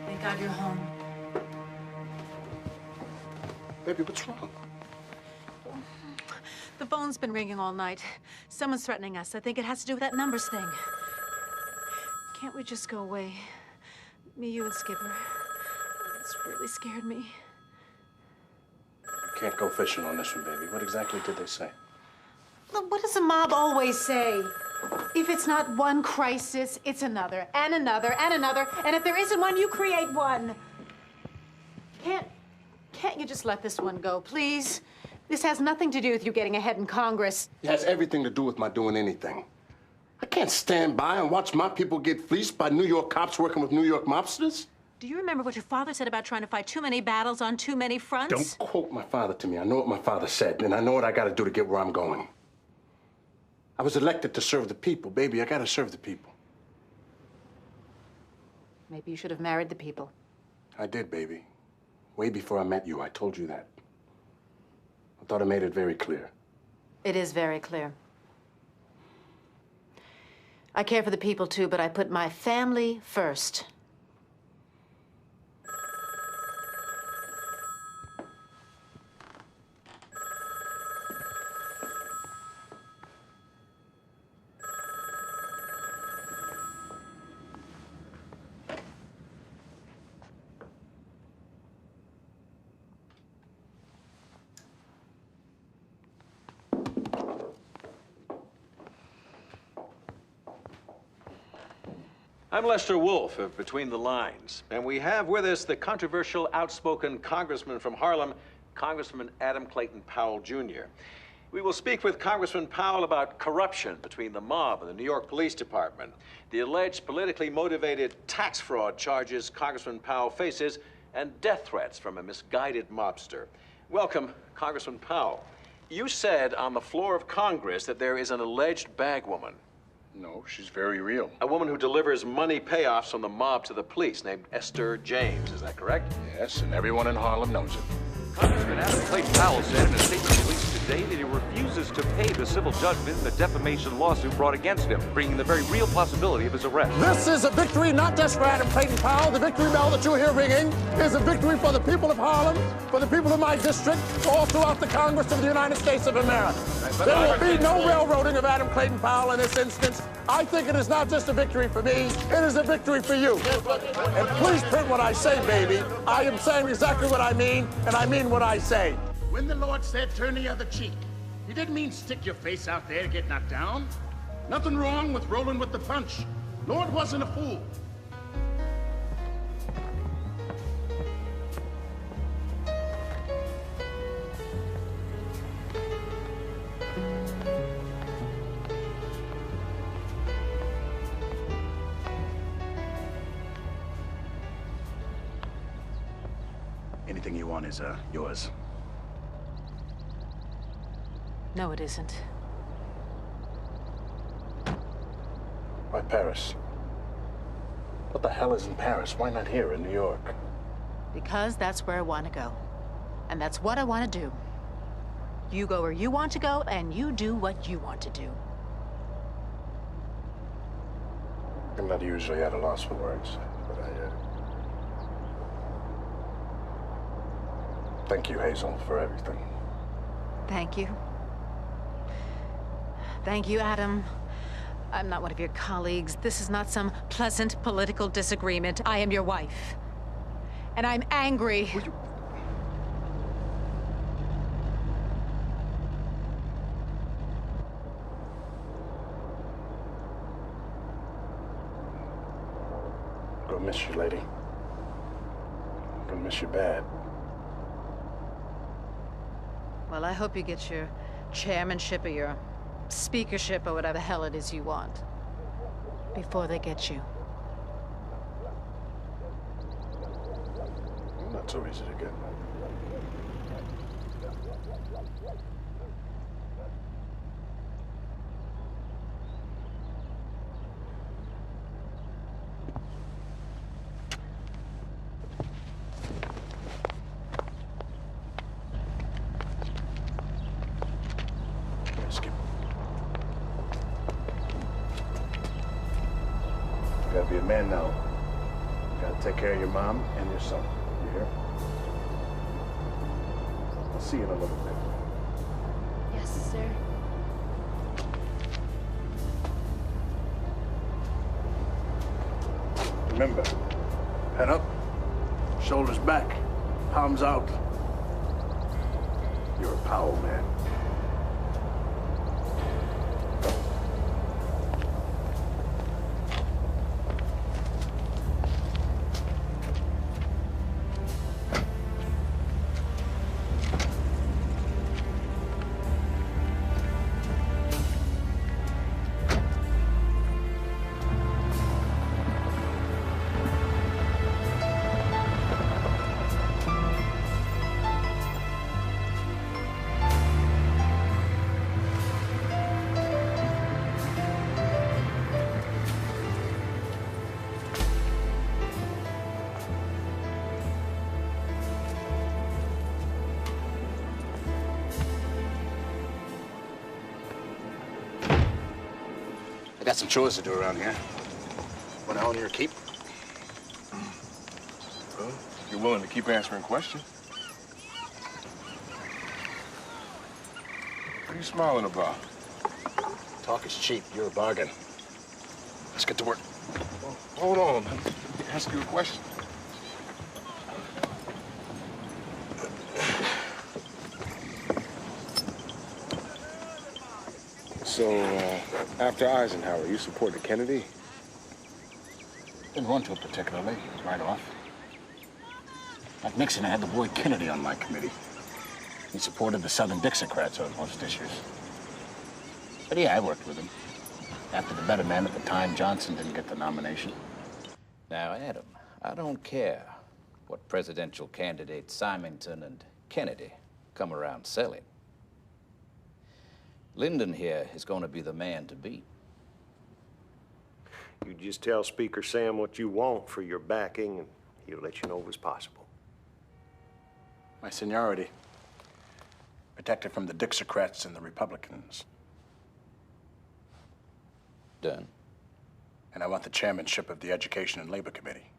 Thank God you're home. Baby, what's wrong? The phone's been ringing all night. Someone's threatening us. I think it has to do with that numbers thing. Can't we just go away? Me, you, and Skipper. It's really scared me. You can't go fishing on this one, baby. What exactly did they say? Look, what does the mob always say? If it's not one crisis, it's another, and another, and another. And if there isn't one, you create one. Can't you just let this one go, please? This has nothing to do with you getting ahead in Congress. It has everything to do with my doing anything. I can't stand by and watch my people get fleeced by New York cops working with New York mobsters. Do you remember what your father said about trying to fight too many battles on too many fronts? Don't quote my father to me. I know what my father said, and I know what I gotta do to get where I'm going. I was elected to serve the people. Baby, I gotta serve the people. Maybe you should have married the people. I did, baby. Way before I met you, I told you that. I thought I made it very clear. It is very clear. I care for the people, too, but I put my family first. I'm Lester Wolf of Between the Lines, and we have with us the controversial, outspoken congressman from Harlem, Congressman Adam Clayton Powell, Jr. We will speak with Congressman Powell about corruption between the mob and the New York Police Department, the alleged politically motivated tax fraud charges Congressman Powell faces, and death threats from a misguided mobster. Welcome, Congressman Powell. You said on the floor of Congress that there is an alleged bagwoman. No, she's very real. A woman who delivers money payoffs from the mob to the police named Esther James. Is that correct? Yes, and everyone in Harlem knows it. Congressman Adam Clayton Powell said in a statement released today that he refuses to pay the civil judgment in the defamation lawsuit brought against him, bringing the very real possibility of his arrest. This is a victory not just for Adam Clayton Powell. The victory bell that you hear ringing is a victory for the people of Harlem, for the people of my district, all throughout the Congress of the United States of America. There will be no railroading of Adam Clayton Powell in this instance. I think it is not just a victory for me, it is a victory for you. And please print what I say, baby. I am saying exactly what I mean, and I mean what I say. When the Lord said turn the other cheek, he didn't mean stick your face out there to get knocked down. Nothing wrong with rolling with the punch. Lord wasn't a fool. Anything you want is yours. No, it isn't. Why Paris? What the hell is in Paris? Why not here in New York? Because that's where I want to go. And that's what I want to do. You go where you want to go, and you do what you want to do. I'm not usually at a loss for words, but thank you, Hazel, for everything. Thank you. Thank you, Adam. I'm not one of your colleagues. This is not some pleasant political disagreement. I am your wife. And I'm angry. I'm gonna miss you, lady. I'm gonna miss you bad. Well, I hope you get your chairmanship or your speakership or whatever the hell it is you want before they get you. Not so easy to get. You gotta be a man now. You gotta take care of your mom and your son. You hear? I'll see you in a little bit. Yes, sir. Remember, head up, shoulders back, palms out. You're a Powell man. Got some chores to do around here. Want to own your keep? Well, you're willing to keep answering questions. What are you smiling about? Talk is cheap. You're a bargain. Let's get to work. Well, hold on. Let me ask you a question. So, after Eisenhower, you supported Kennedy? Didn't want to particularly, right off. Like Nixon, I had the boy Kennedy on my committee. He supported the Southern Dixiecrats on most issues. But yeah, I worked with him. After the better man at the time, Johnson didn't get the nomination. Now, Adam, I don't care what presidential candidates Symington and Kennedy come around selling. Lyndon here is going to be the man to beat. You just tell Speaker Sam what you want for your backing, and he'll let you know what's possible. My seniority. Protected from the Dixiecrats and the Republicans. Done. And I want the chairmanship of the Education and Labor Committee.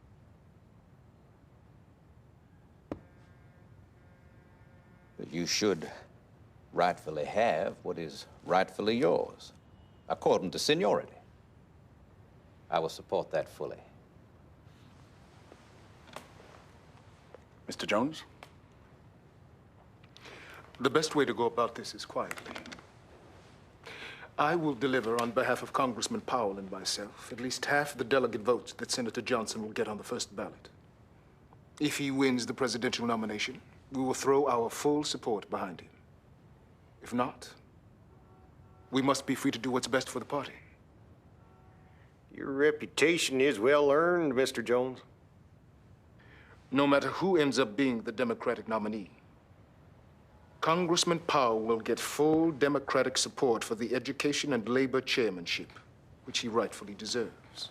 But you should rightfully have what is rightfully yours, according to seniority. I will support that fully. Mr. Jones? The best way to go about this is quietly. I will deliver on behalf of Congressman Powell and myself at least half the delegate votes that Senator Johnson will get on the first ballot. If he wins the presidential nomination, we will throw our full support behind him. If not, we must be free to do what's best for the party. Your reputation is well earned, Mr. Jones. No matter who ends up being the Democratic nominee, Congressman Powell will get full Democratic support for the Education and Labor chairmanship, which he rightfully deserves.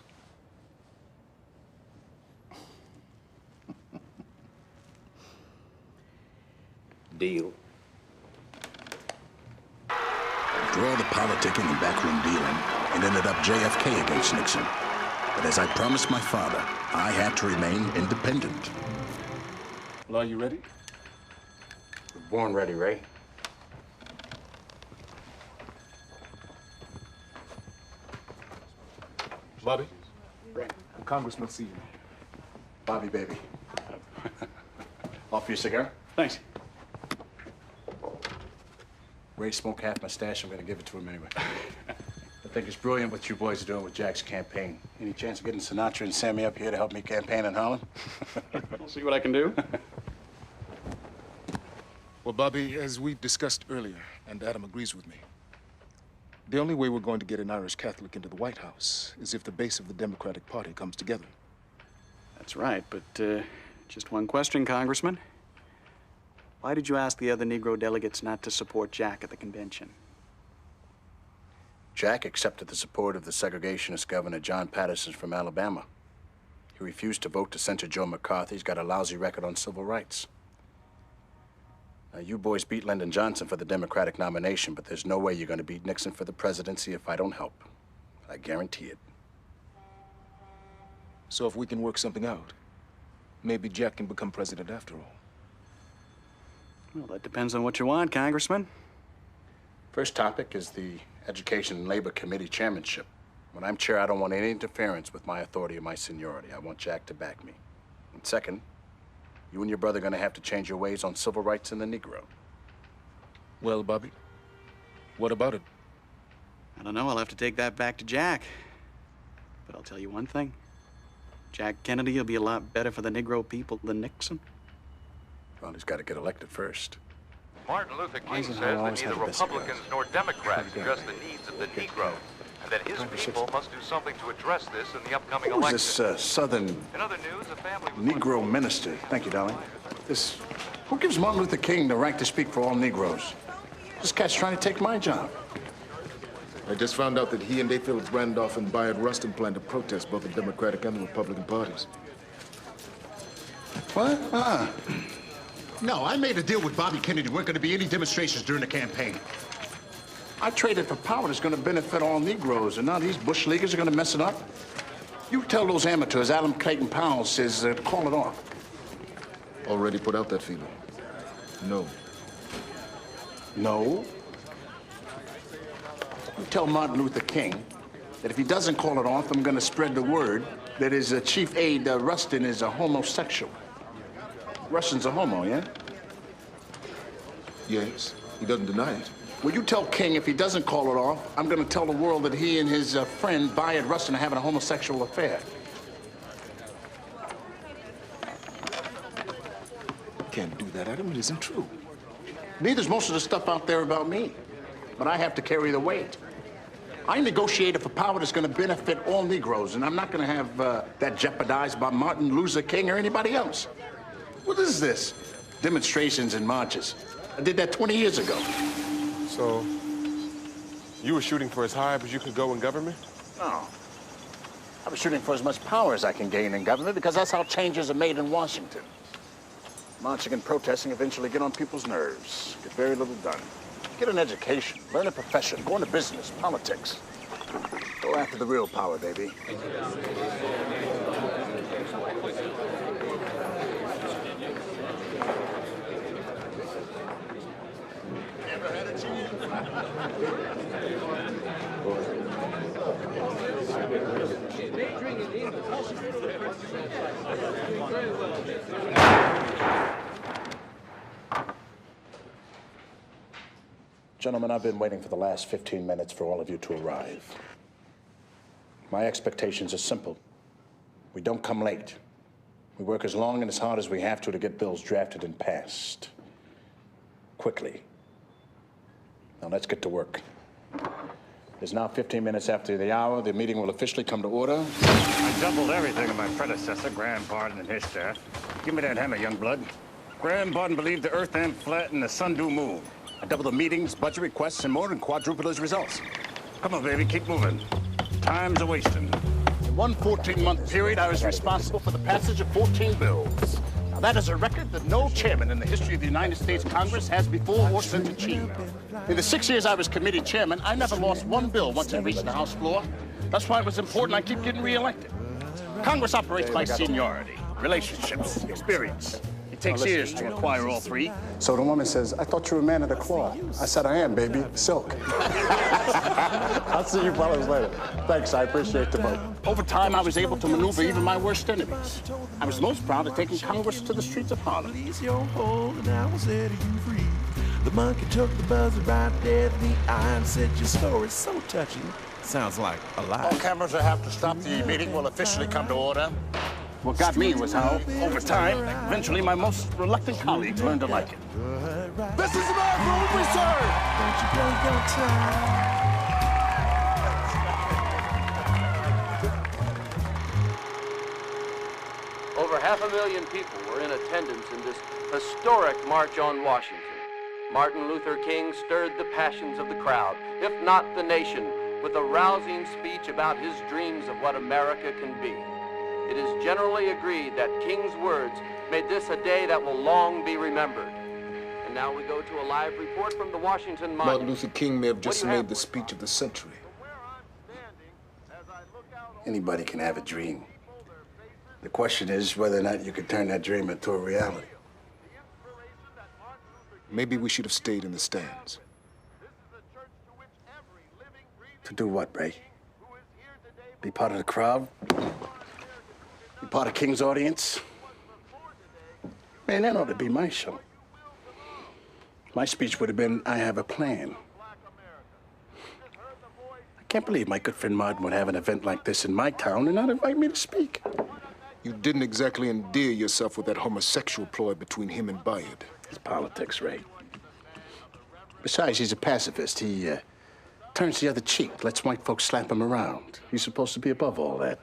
Deal. After all the politicking and backroom dealing, it ended up JFK against Nixon. But as I promised my father, I had to remain independent. Well, are you ready? We're born ready, Ray. Bobby? The congressman will see you. Bobby, baby. Off your cigar? Thanks. Ray smoked half my stash. I'm going to give it to him anyway. I think it's brilliant what you boys are doing with Jack's campaign. Any chance of getting Sinatra and Sammy up here to help me campaign in Harlem? I'll see what I can do. Well, Bobby, as we discussed earlier, and Adam agrees with me, the only way we're going to get an Irish Catholic into the White House is if the base of the Democratic Party comes together. That's right, but just one question, Congressman. Why did you ask the other Negro delegates not to support Jack at the convention? Jack accepted the support of the segregationist Governor John Patterson from Alabama. He refused to vote to censure Joe McCarthy. He's got a lousy record on civil rights. Now, you boys beat Lyndon Johnson for the Democratic nomination, but there's no way you're going to beat Nixon for the presidency if I don't help. I guarantee it. So if we can work something out, maybe Jack can become president after all. Well, that depends on what you want, Congressman. First topic is the Education and Labor Committee chairmanship. When I'm chair, I don't want any interference with my authority or my seniority. I want Jack to back me. And second, you and your brother are going to have to change your ways on civil rights and the Negro. Well, Bobby, what about it? I don't know. I'll have to take that back to Jack. But I'll tell you one thing. Jack Kennedy will be a lot better for the Negro people than Nixon. Well, he's got to get elected first. Martin Luther King says that neither Republicans nor Democrats address the needs of the Negro, and that his people must do something to address this in the upcoming election. Who's this Southern In other news, a family was Negro minister? Thank you, darling. Who gives Martin Luther King the right to speak for all Negroes? This cat's trying to take my job. I just found out that he and A. Phillips Randolph and Bayard Rustin plan to protest both the Democratic and the Republican parties. What? No, I made a deal with Bobby Kennedy. There weren't going to be any demonstrations during the campaign. I traded for power that's going to benefit all Negroes, and now these bush leaguers are going to mess it up. You tell those amateurs Adam Clayton Powell says call it off. Already put out that feeler. No. No? You tell Martin Luther King that if he doesn't call it off, I'm going to spread the word that his chief aide, Rustin, is a homosexual. Rustin's a homo, yeah? Yes, he doesn't deny it. Well, you tell King if he doesn't call it off, I'm going to tell the world that he and his friend, Bayard Rustin, are having a homosexual affair. Can't do that, Adam. It isn't true. Neither's most of the stuff out there about me. But I have to carry the weight. I negotiated for power that's going to benefit all Negroes, and I'm not going to have that jeopardized by Martin Luther King or anybody else. What is this? Demonstrations and marches. I did that 20 years ago. So, you were shooting for as high as you could go in government? No. I was shooting for as much power as I can gain in government because that's how changes are made in Washington. Marching and protesting eventually get on people's nerves, get very little done. Get an education, learn a profession, go into business, politics. Go after the real power, baby. Gentlemen, I've been waiting for the last 15 minutes for all of you to arrive. My expectations are simple. We don't come late. We work as long and as hard as we have to get bills drafted and passed. Quickly. Now let's get to work. It's now 15 minutes after the hour. The meeting will officially come to order. I doubled everything of my predecessor, Graham Barton, and his staff. Give me that hammer, young blood. Graham Barton believed the earth ain't flat and the sun do move. I double the meetings, budget requests, and more, and quadruple those results. Come on, baby, keep moving. Time's a-wasting. In one 14-month period, I was responsible for the passage of 14 bills. Now, that is a record that no chairman in the history of the United States Congress has before or since achieved. In the 6 years I was committee chairman, I never lost one bill once it reached the House floor. That's why it was important I keep getting reelected. Congress operates by seniority, relationships, experience. It takes years to acquire all three. So the woman says, I thought you were a man of the cloth. I said, I am, baby. Silk. I'll see you fellas later. Thanks, I appreciate the vote. Over time, I was able to maneuver even my worst enemies. I was most proud of taking Congress to the streets of Harlem. The monkey took the buzzer right there in the eye and said, your story's so touching. Sounds like a lie. All cameras will have to stop. The meeting will officially come to order. What got me was how, over time, eventually my most reluctant colleagues learned to like it. This is America, what we serve! Don't you blow your time. Over 500,000 people were in attendance in this historic March on Washington. Martin Luther King stirred the passions of the crowd, if not the nation, with a rousing speech about his dreams of what America can be. It is generally agreed that King's words made this a day that will long be remembered. And now we go to a live report from the Washington Monument. Martin Luther King may have just made the speech of the century. Anybody can have a dream. The question is whether or not you can turn that dream into a reality. Maybe we should have stayed in the stands. To do what, Ray? Be part of the crowd? Be part of King's audience? Man, that ought to be my show. My speech would have been, I have a plan. I can't believe my good friend Martin would have an event like this in my town and not invite me to speak. You didn't exactly endear yourself with that homosexual ploy between him and Bayard. It's politics, Ray. Besides, he's a pacifist. He turns the other cheek, lets white folks slap him around. He's supposed to be above all that.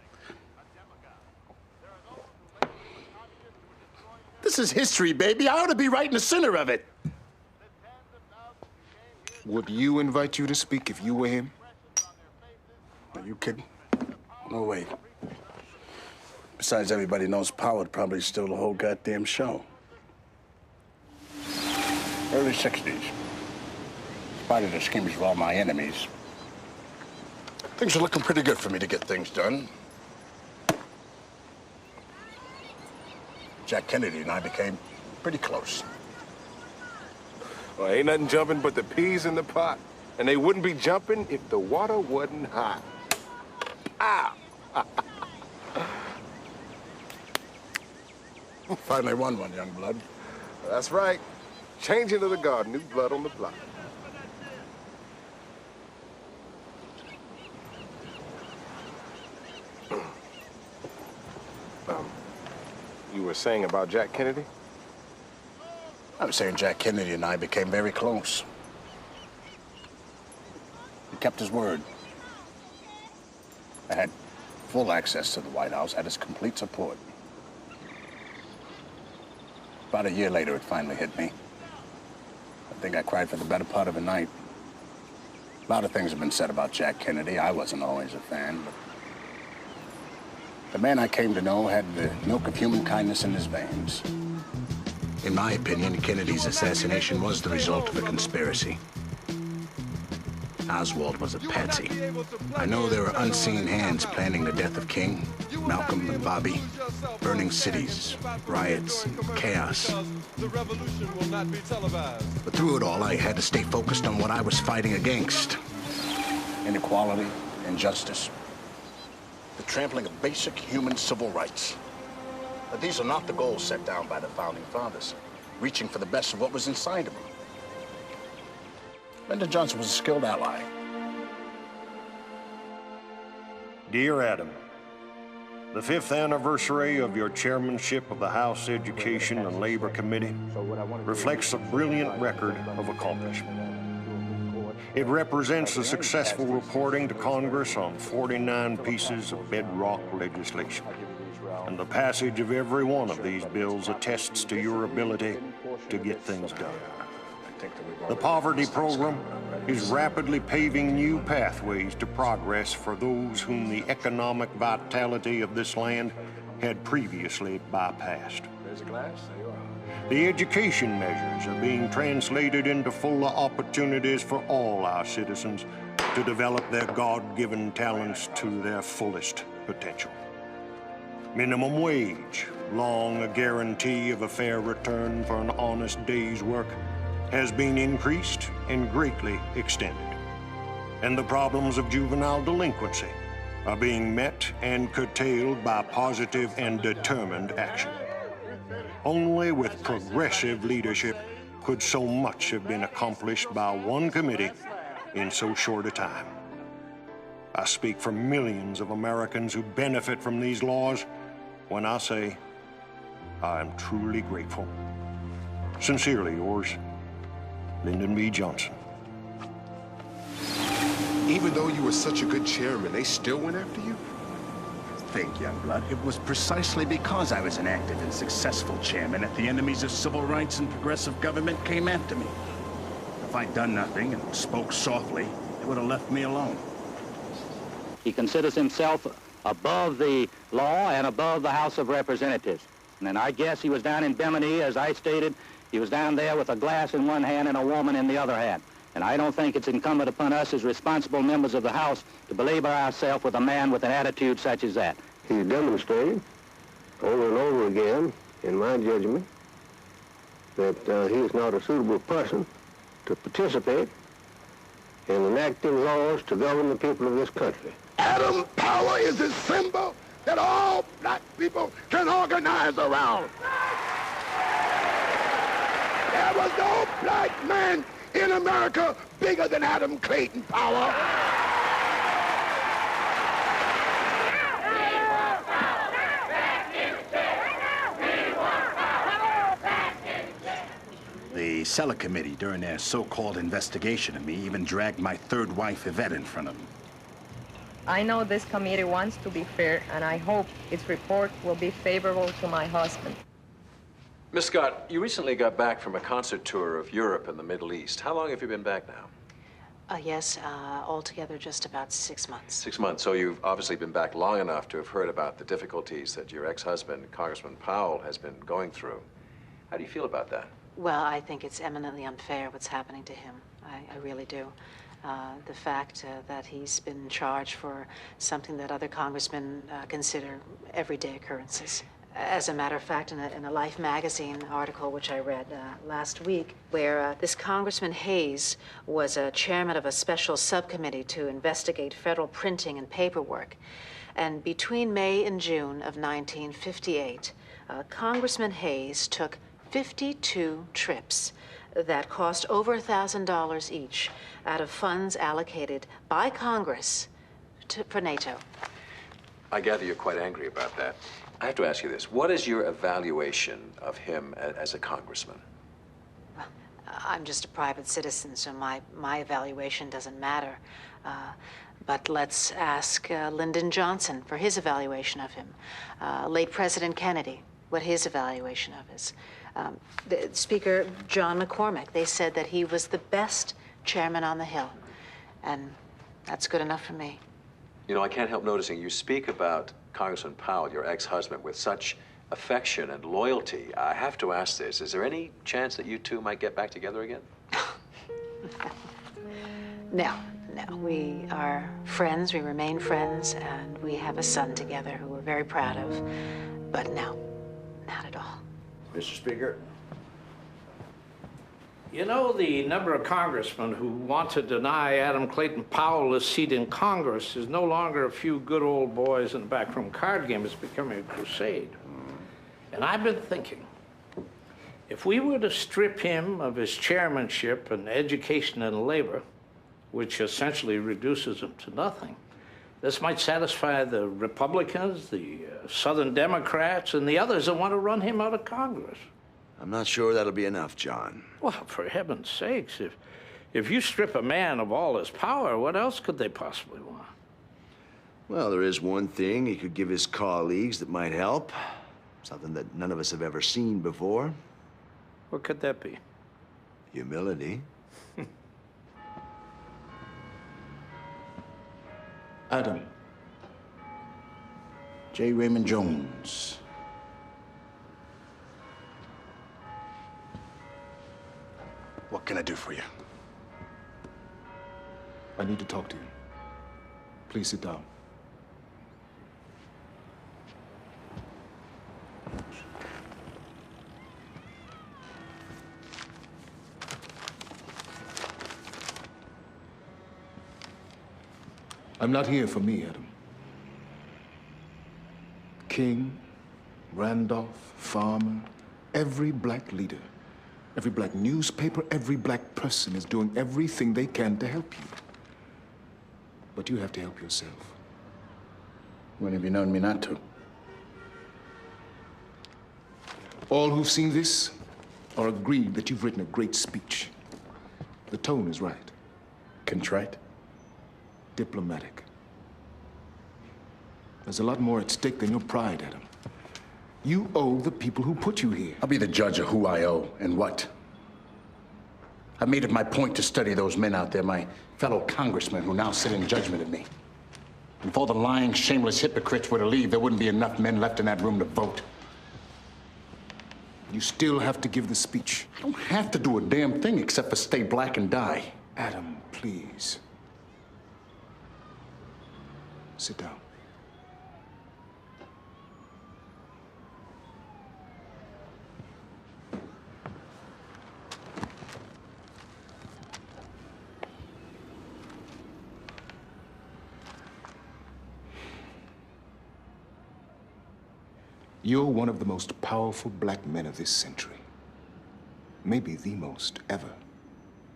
This is history, baby. I ought to be right in the center of it. Would you invite you to speak if you were him? Are you kidding? No way. Besides, everybody knows Powell would probably steal the whole goddamn show. Early 60s. spite of the schemes of all my enemies, things are looking pretty good for me to get things done. Jack Kennedy and I became pretty close. Well, ain't nothing jumping but the peas in the pot. And they wouldn't be jumping if the water wasn't hot. Ow! Finally won one, young blood. That's right. Changing of the guard, new blood on the block. You were saying about Jack Kennedy? I was saying Jack Kennedy and I became very close. He kept his word. I had full access to the White House, had his complete support. About a year later, it finally hit me. I think I cried for the better part of a night. A lot of things have been said about Jack Kennedy. I wasn't always a fan, but the man I came to know had the milk of human kindness in his veins. In my opinion, Kennedy's assassination was the result of a conspiracy. Oswald was a patsy. I know there are unseen hands planning the death of King, Malcolm, and Bobby, burning cities, riots, chaos. But through it all, I had to stay focused on what I was fighting against. Inequality, injustice, the trampling of basic human civil rights. But these are not the goals set down by the Founding Fathers, reaching for the best of what was inside of them. Lyndon Johnson was a skilled ally. Dear Adam, the 5th anniversary of your chairmanship of the House Education and Labor Committee reflects a brilliant record of accomplishment. It represents the successful reporting to Congress on 49 pieces of bedrock legislation. And the passage of every one of these bills attests to your ability to get things done. The poverty program is rapidly paving new pathways to progress for those whom the economic vitality of this land had previously bypassed. The education measures are being translated into fuller opportunities for all our citizens to develop their God-given talents to their fullest potential. Minimum wage, long a guarantee of a fair return for an honest day's work, has been increased and greatly extended. And the problems of juvenile delinquency are being met and curtailed by positive and determined action. Only with progressive leadership could so much have been accomplished by one committee in so short a time. I speak for millions of Americans who benefit from these laws when I say I am truly grateful. Sincerely yours, Lyndon B. Johnson. Even though you were such a good chairman, they still went after you? Think, young blood, it was precisely because I was an active and successful chairman that the enemies of civil rights and progressive government came after me. If I'd done nothing and spoke softly, they would have left me alone. He considers himself above the law and above the House of Representatives. And I guess he was down in Bimini, as I stated. He was down there with a glass in one hand and a woman in the other hand. And I don't think it's incumbent upon us as responsible members of the House to belabor ourselves with a man with an attitude such as that. He's demonstrated over and over again, in my judgment, that he is not a suitable person to participate in enacting laws to govern the people of this country. Adam Power is a symbol that all black people can organize around. There was no black man in America bigger than Adam Clayton Powell. The Select Committee, during their so-called investigation of me, even dragged my third wife, Yvette, in front of them. I know this committee wants to be fair, and I hope its report will be favorable to my husband. Miss Scott, you recently got back from a concert tour of Europe and the Middle East. How long have you been back now? Yes, altogether just about 6 months. 6 months. So you've obviously been back long enough to have heard about the difficulties that your ex-husband, Congressman Powell, has been going through. How do you feel about that? Well, I think it's eminently unfair what's happening to him. I really do. The fact that he's been charged for something that other congressmen consider everyday occurrences. As a matter of fact, in a Life magazine article which I read last week, where this Congressman Hayes was a chairman of a special subcommittee to investigate federal printing and paperwork. And between May and June of 1958, Congressman Hayes took 52 trips that cost over $1,000 each out of funds allocated by Congress for NATO. I gather you're quite angry about that. I have to ask you this. What is your evaluation of him as a congressman? Well, I'm just a private citizen, so my evaluation doesn't matter. But let's ask Lyndon Johnson for his evaluation of him. Late President Kennedy, what his evaluation of is. The Speaker John McCormick, they said that he was the best chairman on the Hill. And that's good enough for me. You know, I can't help noticing you speak about Congressman Powell, your ex-husband, with such affection and loyalty. I have to ask this. Is there any chance that you two might get back together again? No. We are friends, we remain friends, and we have a son together who we're very proud of. But no, not at all. Mr. Speaker. You know, the number of congressmen who want to deny Adam Clayton Powell a seat in Congress is no longer a few good old boys in the backroom card game. It's becoming a crusade. And I've been thinking, if we were to strip him of his chairmanship in education and labor, which essentially reduces him to nothing, this might satisfy the Republicans, the Southern Democrats, and the others that want to run him out of Congress. I'm not sure that'll be enough, John. Well, for heaven's sakes, if you strip a man of all his power, what else could they possibly want? Well, there is one thing he could give his colleagues that might help. Something that none of us have ever seen before. What could that be? Humility. Adam. J. Raymond Jones. What can I do for you? I need to talk to you. Please sit down. I'm not here for me, Adam. King, Randolph, Farmer, every black leader, every black newspaper, every black person is doing everything they can to help you. But you have to help yourself. When have you known me not to? All who've seen this are agreed that you've written a great speech. The tone is right. Contrite? Diplomatic. There's a lot more at stake than your pride, Adam. You owe the people who put you here. I'll be the judge of who I owe and what. I've made it my point to study those men out there, my fellow congressmen who now sit in judgment of me. And if all the lying, shameless hypocrites were to leave, there wouldn't be enough men left in that room to vote. You still have to give the speech. I don't have to do a damn thing except for stay black and die. Adam, please. Sit down. You're one of the most powerful black men of this century. Maybe the most ever.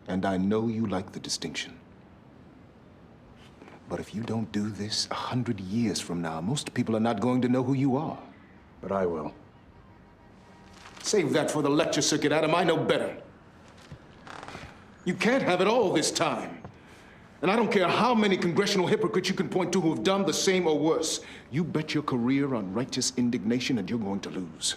And I know you like the distinction. But if you don't do this 100 years from now, most people are not going to know who you are. But I will. Save that for the lecture circuit, Adam. I know better. You can't have it all this time. And I don't care how many congressional hypocrites you can point to who have done the same or worse. You bet your career on righteous indignation and you're going to lose.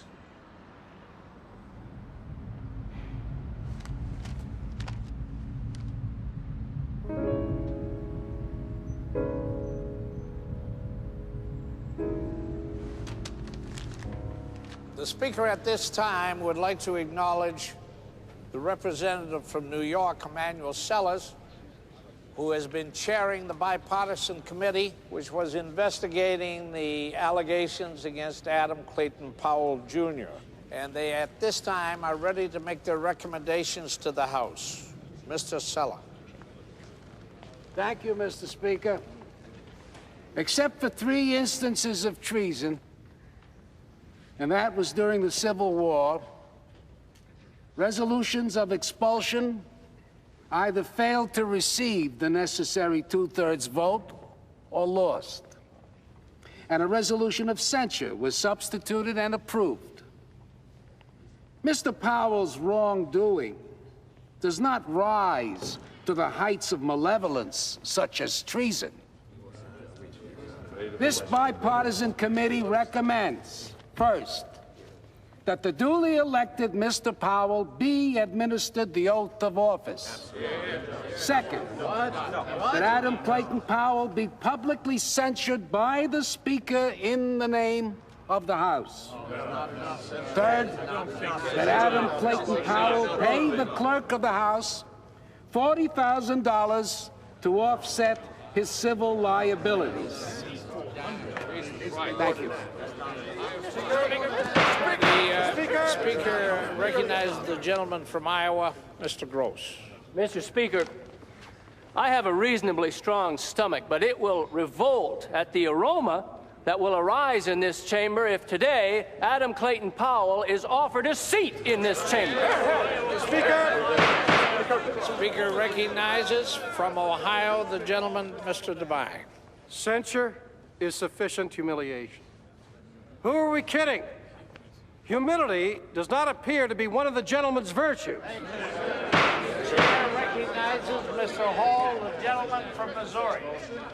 The Speaker at this time would like to acknowledge the representative from New York, Emmanuel Sellers, who has been chairing the bipartisan committee, which was investigating the allegations against Adam Clayton Powell, Jr. And they, at this time, are ready to make their recommendations to the House. Mr. Seller. Thank you, Mr. Speaker. Except for 3 instances of treason, and that was during the Civil War, resolutions of expulsion either failed to receive the necessary 2/3 vote or lost. And a resolution of censure was substituted and approved. Mr. Powell's wrongdoing does not rise to the heights of malevolence such as treason. This bipartisan committee recommends, first, that the duly elected Mr. Powell be administered the oath of office. Second, that Adam Clayton Powell be publicly censured by the Speaker in the name of the House. Third, that Adam Clayton Powell pay the Clerk of the House $40,000 to offset his civil liabilities. Thank you. The Speaker recognizes the gentleman from Iowa, Mr. Gross. Mr. Speaker, I have a reasonably strong stomach, but it will revolt at the aroma that will arise in this chamber if today Adam Clayton Powell is offered a seat in this chamber. Speaker recognizes from Ohio the gentleman, Mr. Devine. Censure is sufficient humiliation. Who are we kidding? Humility does not appear to be one of the gentleman's virtues. Chair recognizes Mr. Hall, the gentleman from Missouri.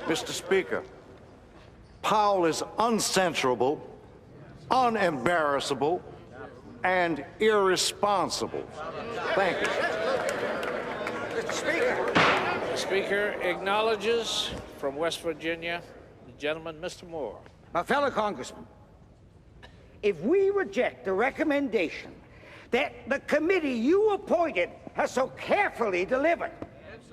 Mr. Speaker, Powell is uncensorable, unembarrassable, and irresponsible. Thank you. Mr. Speaker. The Speaker acknowledges from West Virginia the gentleman, Mr. Moore. My fellow congressman, if we reject the recommendation that the committee you appointed has so carefully delivered,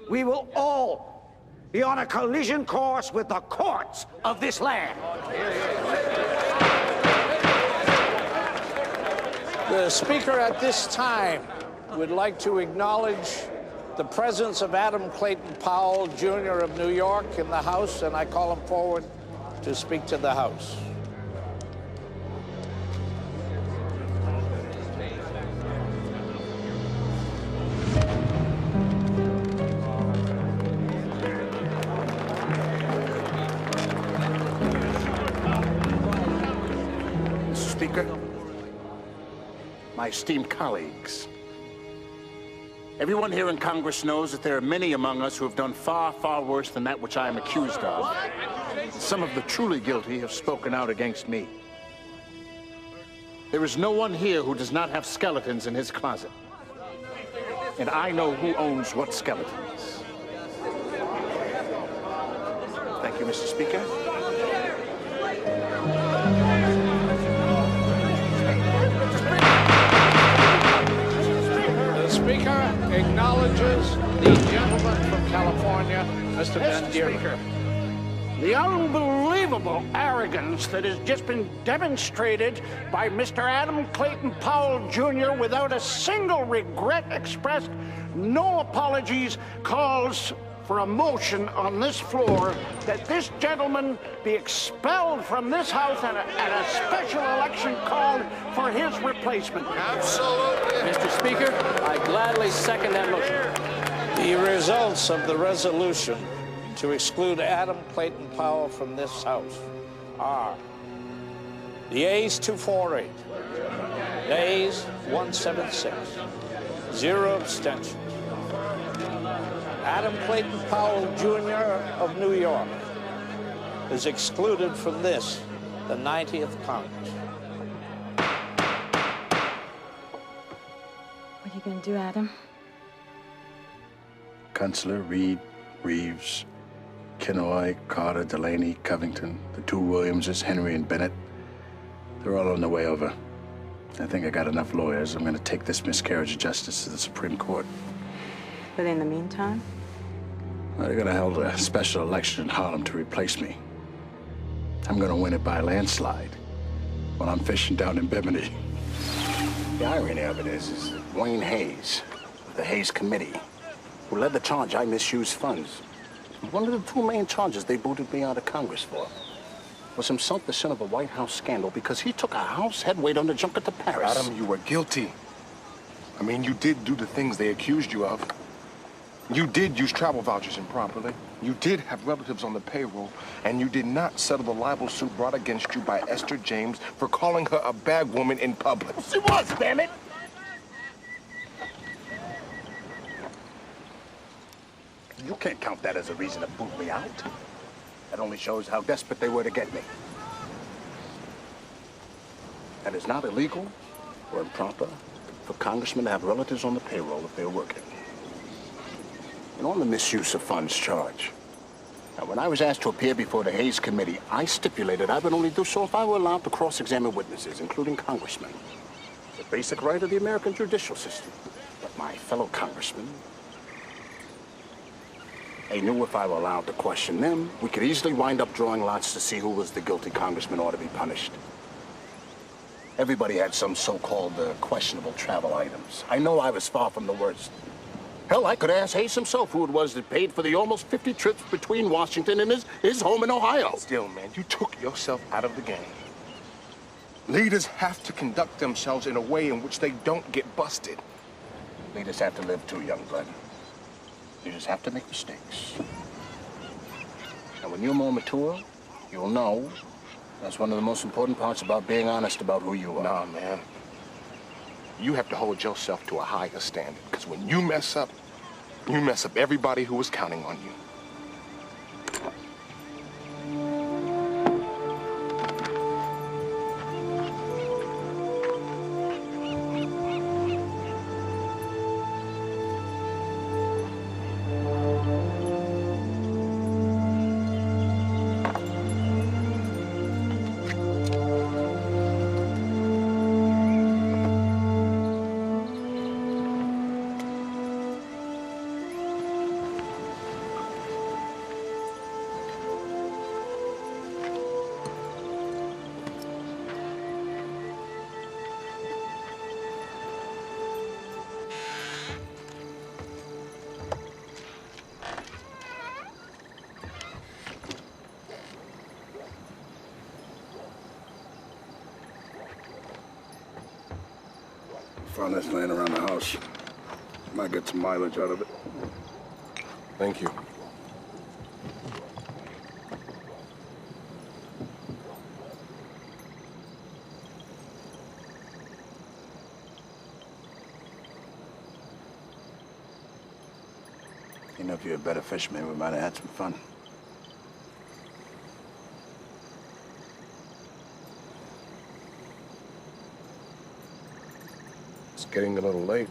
we will all be on a collision course with the courts of this land. The Speaker at this time would like to acknowledge the presence of Adam Clayton Powell, Jr. of New York in the House, and I call him forward to speak to the House. Speaker, my esteemed colleagues, everyone here in Congress knows that there are many among us who have done far, far worse than that which I am accused of. Some of the truly guilty have spoken out against me. There is no one here who does not have skeletons in his closet. And I know who owns what skeletons. Thank you, Mr. Speaker. The Speaker acknowledges the gentleman from California, Mr. Van Deer. The unbelievable arrogance that has just been demonstrated by Mr. Adam Clayton Powell, Jr. without a single regret expressed, no apologies, calls for a motion on this floor that this gentleman be expelled from this House and a special election called for his replacement. Absolutely. Mr. Speaker, I gladly second that motion. The results of the resolution to exclude Adam Clayton Powell from this House are the ayes 248, nays 176, 0 abstentions. Adam Clayton Powell, Jr. of New York is excluded from this, the 90th Congress. What are you going to do, Adam? Kunstler, Reed, Reeves, Kenoy, Carter, Delaney, Covington, the 2 Williamses, Henry and Bennett. They're all on the way over. I think I got enough lawyers. I'm going to take this miscarriage of justice to the Supreme Court. But in the meantime? They're going to hold a special election in Harlem to replace me. I'm going to win it by a landslide when I'm fishing down in Bimini. The irony of it is that Wayne Hayes, of the Hayes Committee, who led the charge I misused funds, one of the two main charges they booted me out of Congress for was himself the son of a White House scandal because he took a house head waiter on a junket to Paris. Adam, you were guilty. I mean, you did do the things they accused you of. You did use travel vouchers improperly. You did have relatives on the payroll, and you did not settle the libel suit brought against you by Esther James for calling her a bag woman in public. She was, damn it! You can't count that as a reason to boot me out. That only shows how desperate they were to get me. And it's not illegal or improper for congressmen to have relatives on the payroll if they're working. And on the misuse of funds charge. Now, when I was asked to appear before the Hayes Committee, I stipulated I would only do so if I were allowed to cross-examine witnesses, including congressmen. It's a basic right of the American judicial system. But my fellow congressmen, they knew if I were allowed to question them, we could easily wind up drawing lots to see who was the guilty congressman ought to be punished. Everybody had some so-called questionable travel items. I know I was far from the worst. Hell, I could ask Hayes himself who it was that paid for the almost 50 trips between Washington and his home in Ohio. Still, man, you took yourself out of the game. Leaders have to conduct themselves in a way in which they don't get busted. Leaders have to live too, young blood. You just have to make mistakes. And when you're more mature, you'll know that's one of the most important parts about being honest about who you are. Nah, man. You have to hold yourself to a higher standard, because when you mess up everybody who was counting on you. Found this laying around the house. Might get some mileage out of it. Thank you. You know, if you're a better fisherman, we might have had some fun. It's getting a little late.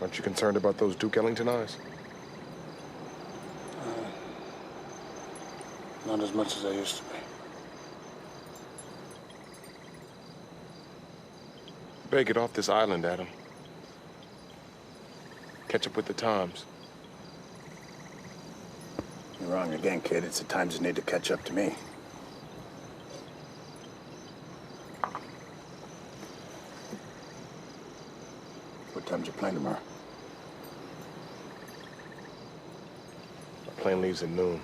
Aren't you concerned about those Duke Ellington eyes? Not as much as I used to be. Better get off this island, Adam. Catch up with the times. You're wrong again, kid. It's the times that need to catch up to me. What time's your plane tomorrow? My plane leaves at noon.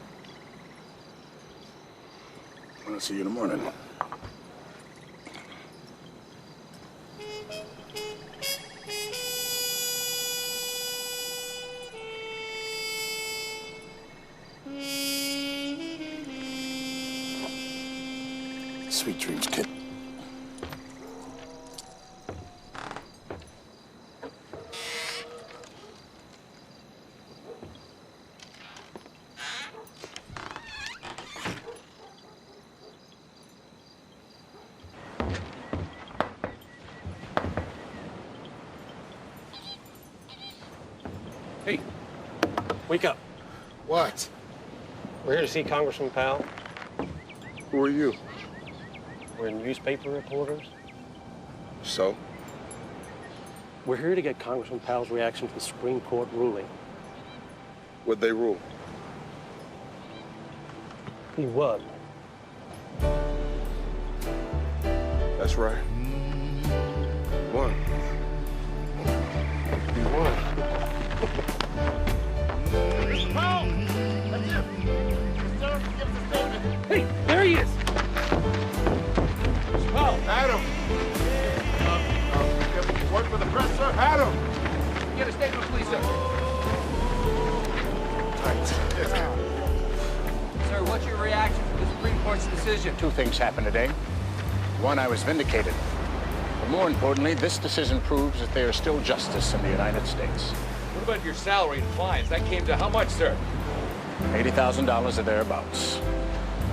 I'll see you in the morning. Sweet dreams, kid. Hey, wake up. What? We're here to see Congressman Powell. Who are you? We're newspaper reporters. So? We're here to get Congressman Powell's reaction to the Supreme Court ruling. What'd they rule? He won. That's right. Won. He won. Powell! That's it. Sir, give us a statement. Hey, there he is! Powell! Adam! Word for the press, sir? Adam! Get a statement, please, sir. Sir, what's your reaction to the Supreme Court's decision? Two things happened today. One, I was vindicated. But more importantly, this decision proves that there is still justice in the United States. What about your salary and fines? That came to how much, sir? $80,000 or thereabouts.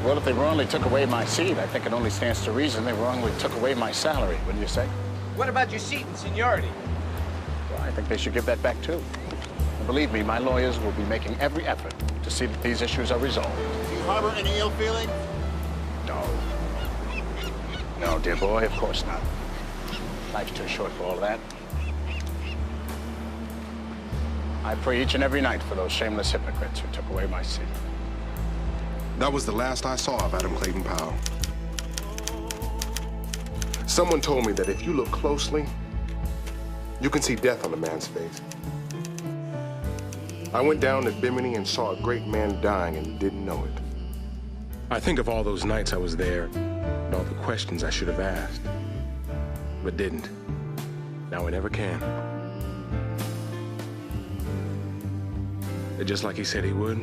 Well, if they wrongly took away my seat, I think it only stands to reason they wrongly took away my salary, wouldn't you say? What about your seat and seniority? Well, I think they should give that back, too. And believe me, my lawyers will be making every effort to see that these issues are resolved. Do you harbor any ill feeling? No. No, dear boy, of course not. Life's too short for all of that. I pray each and every night for those shameless hypocrites who took away my seat. That was the last I saw of Adam Clayton Powell. Someone told me that if you look closely, you can see death on a man's face. I went down to Bimini and saw a great man dying and didn't know it. I think of all those nights I was there and all the questions I should have asked, but didn't. Now I never can. And just like he said he would,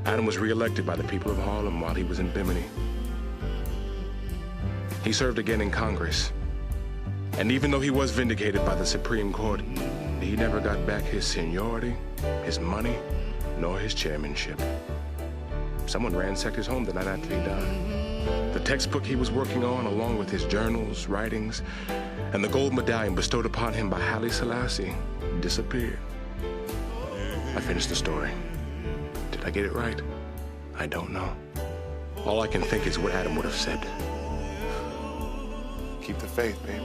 Adam was reelected by the people of Harlem while he was in Bimini. He served again in Congress. And even though he was vindicated by the Supreme Court, he never got back his seniority, his money, nor his chairmanship. Someone ransacked his home the night after he died. The textbook he was working on, along with his journals, writings, and the gold medallion bestowed upon him by Haile Selassie, disappeared. I finished the story. Did I get it right? I don't know. All I can think is what Adam would have said. Keep the faith, baby.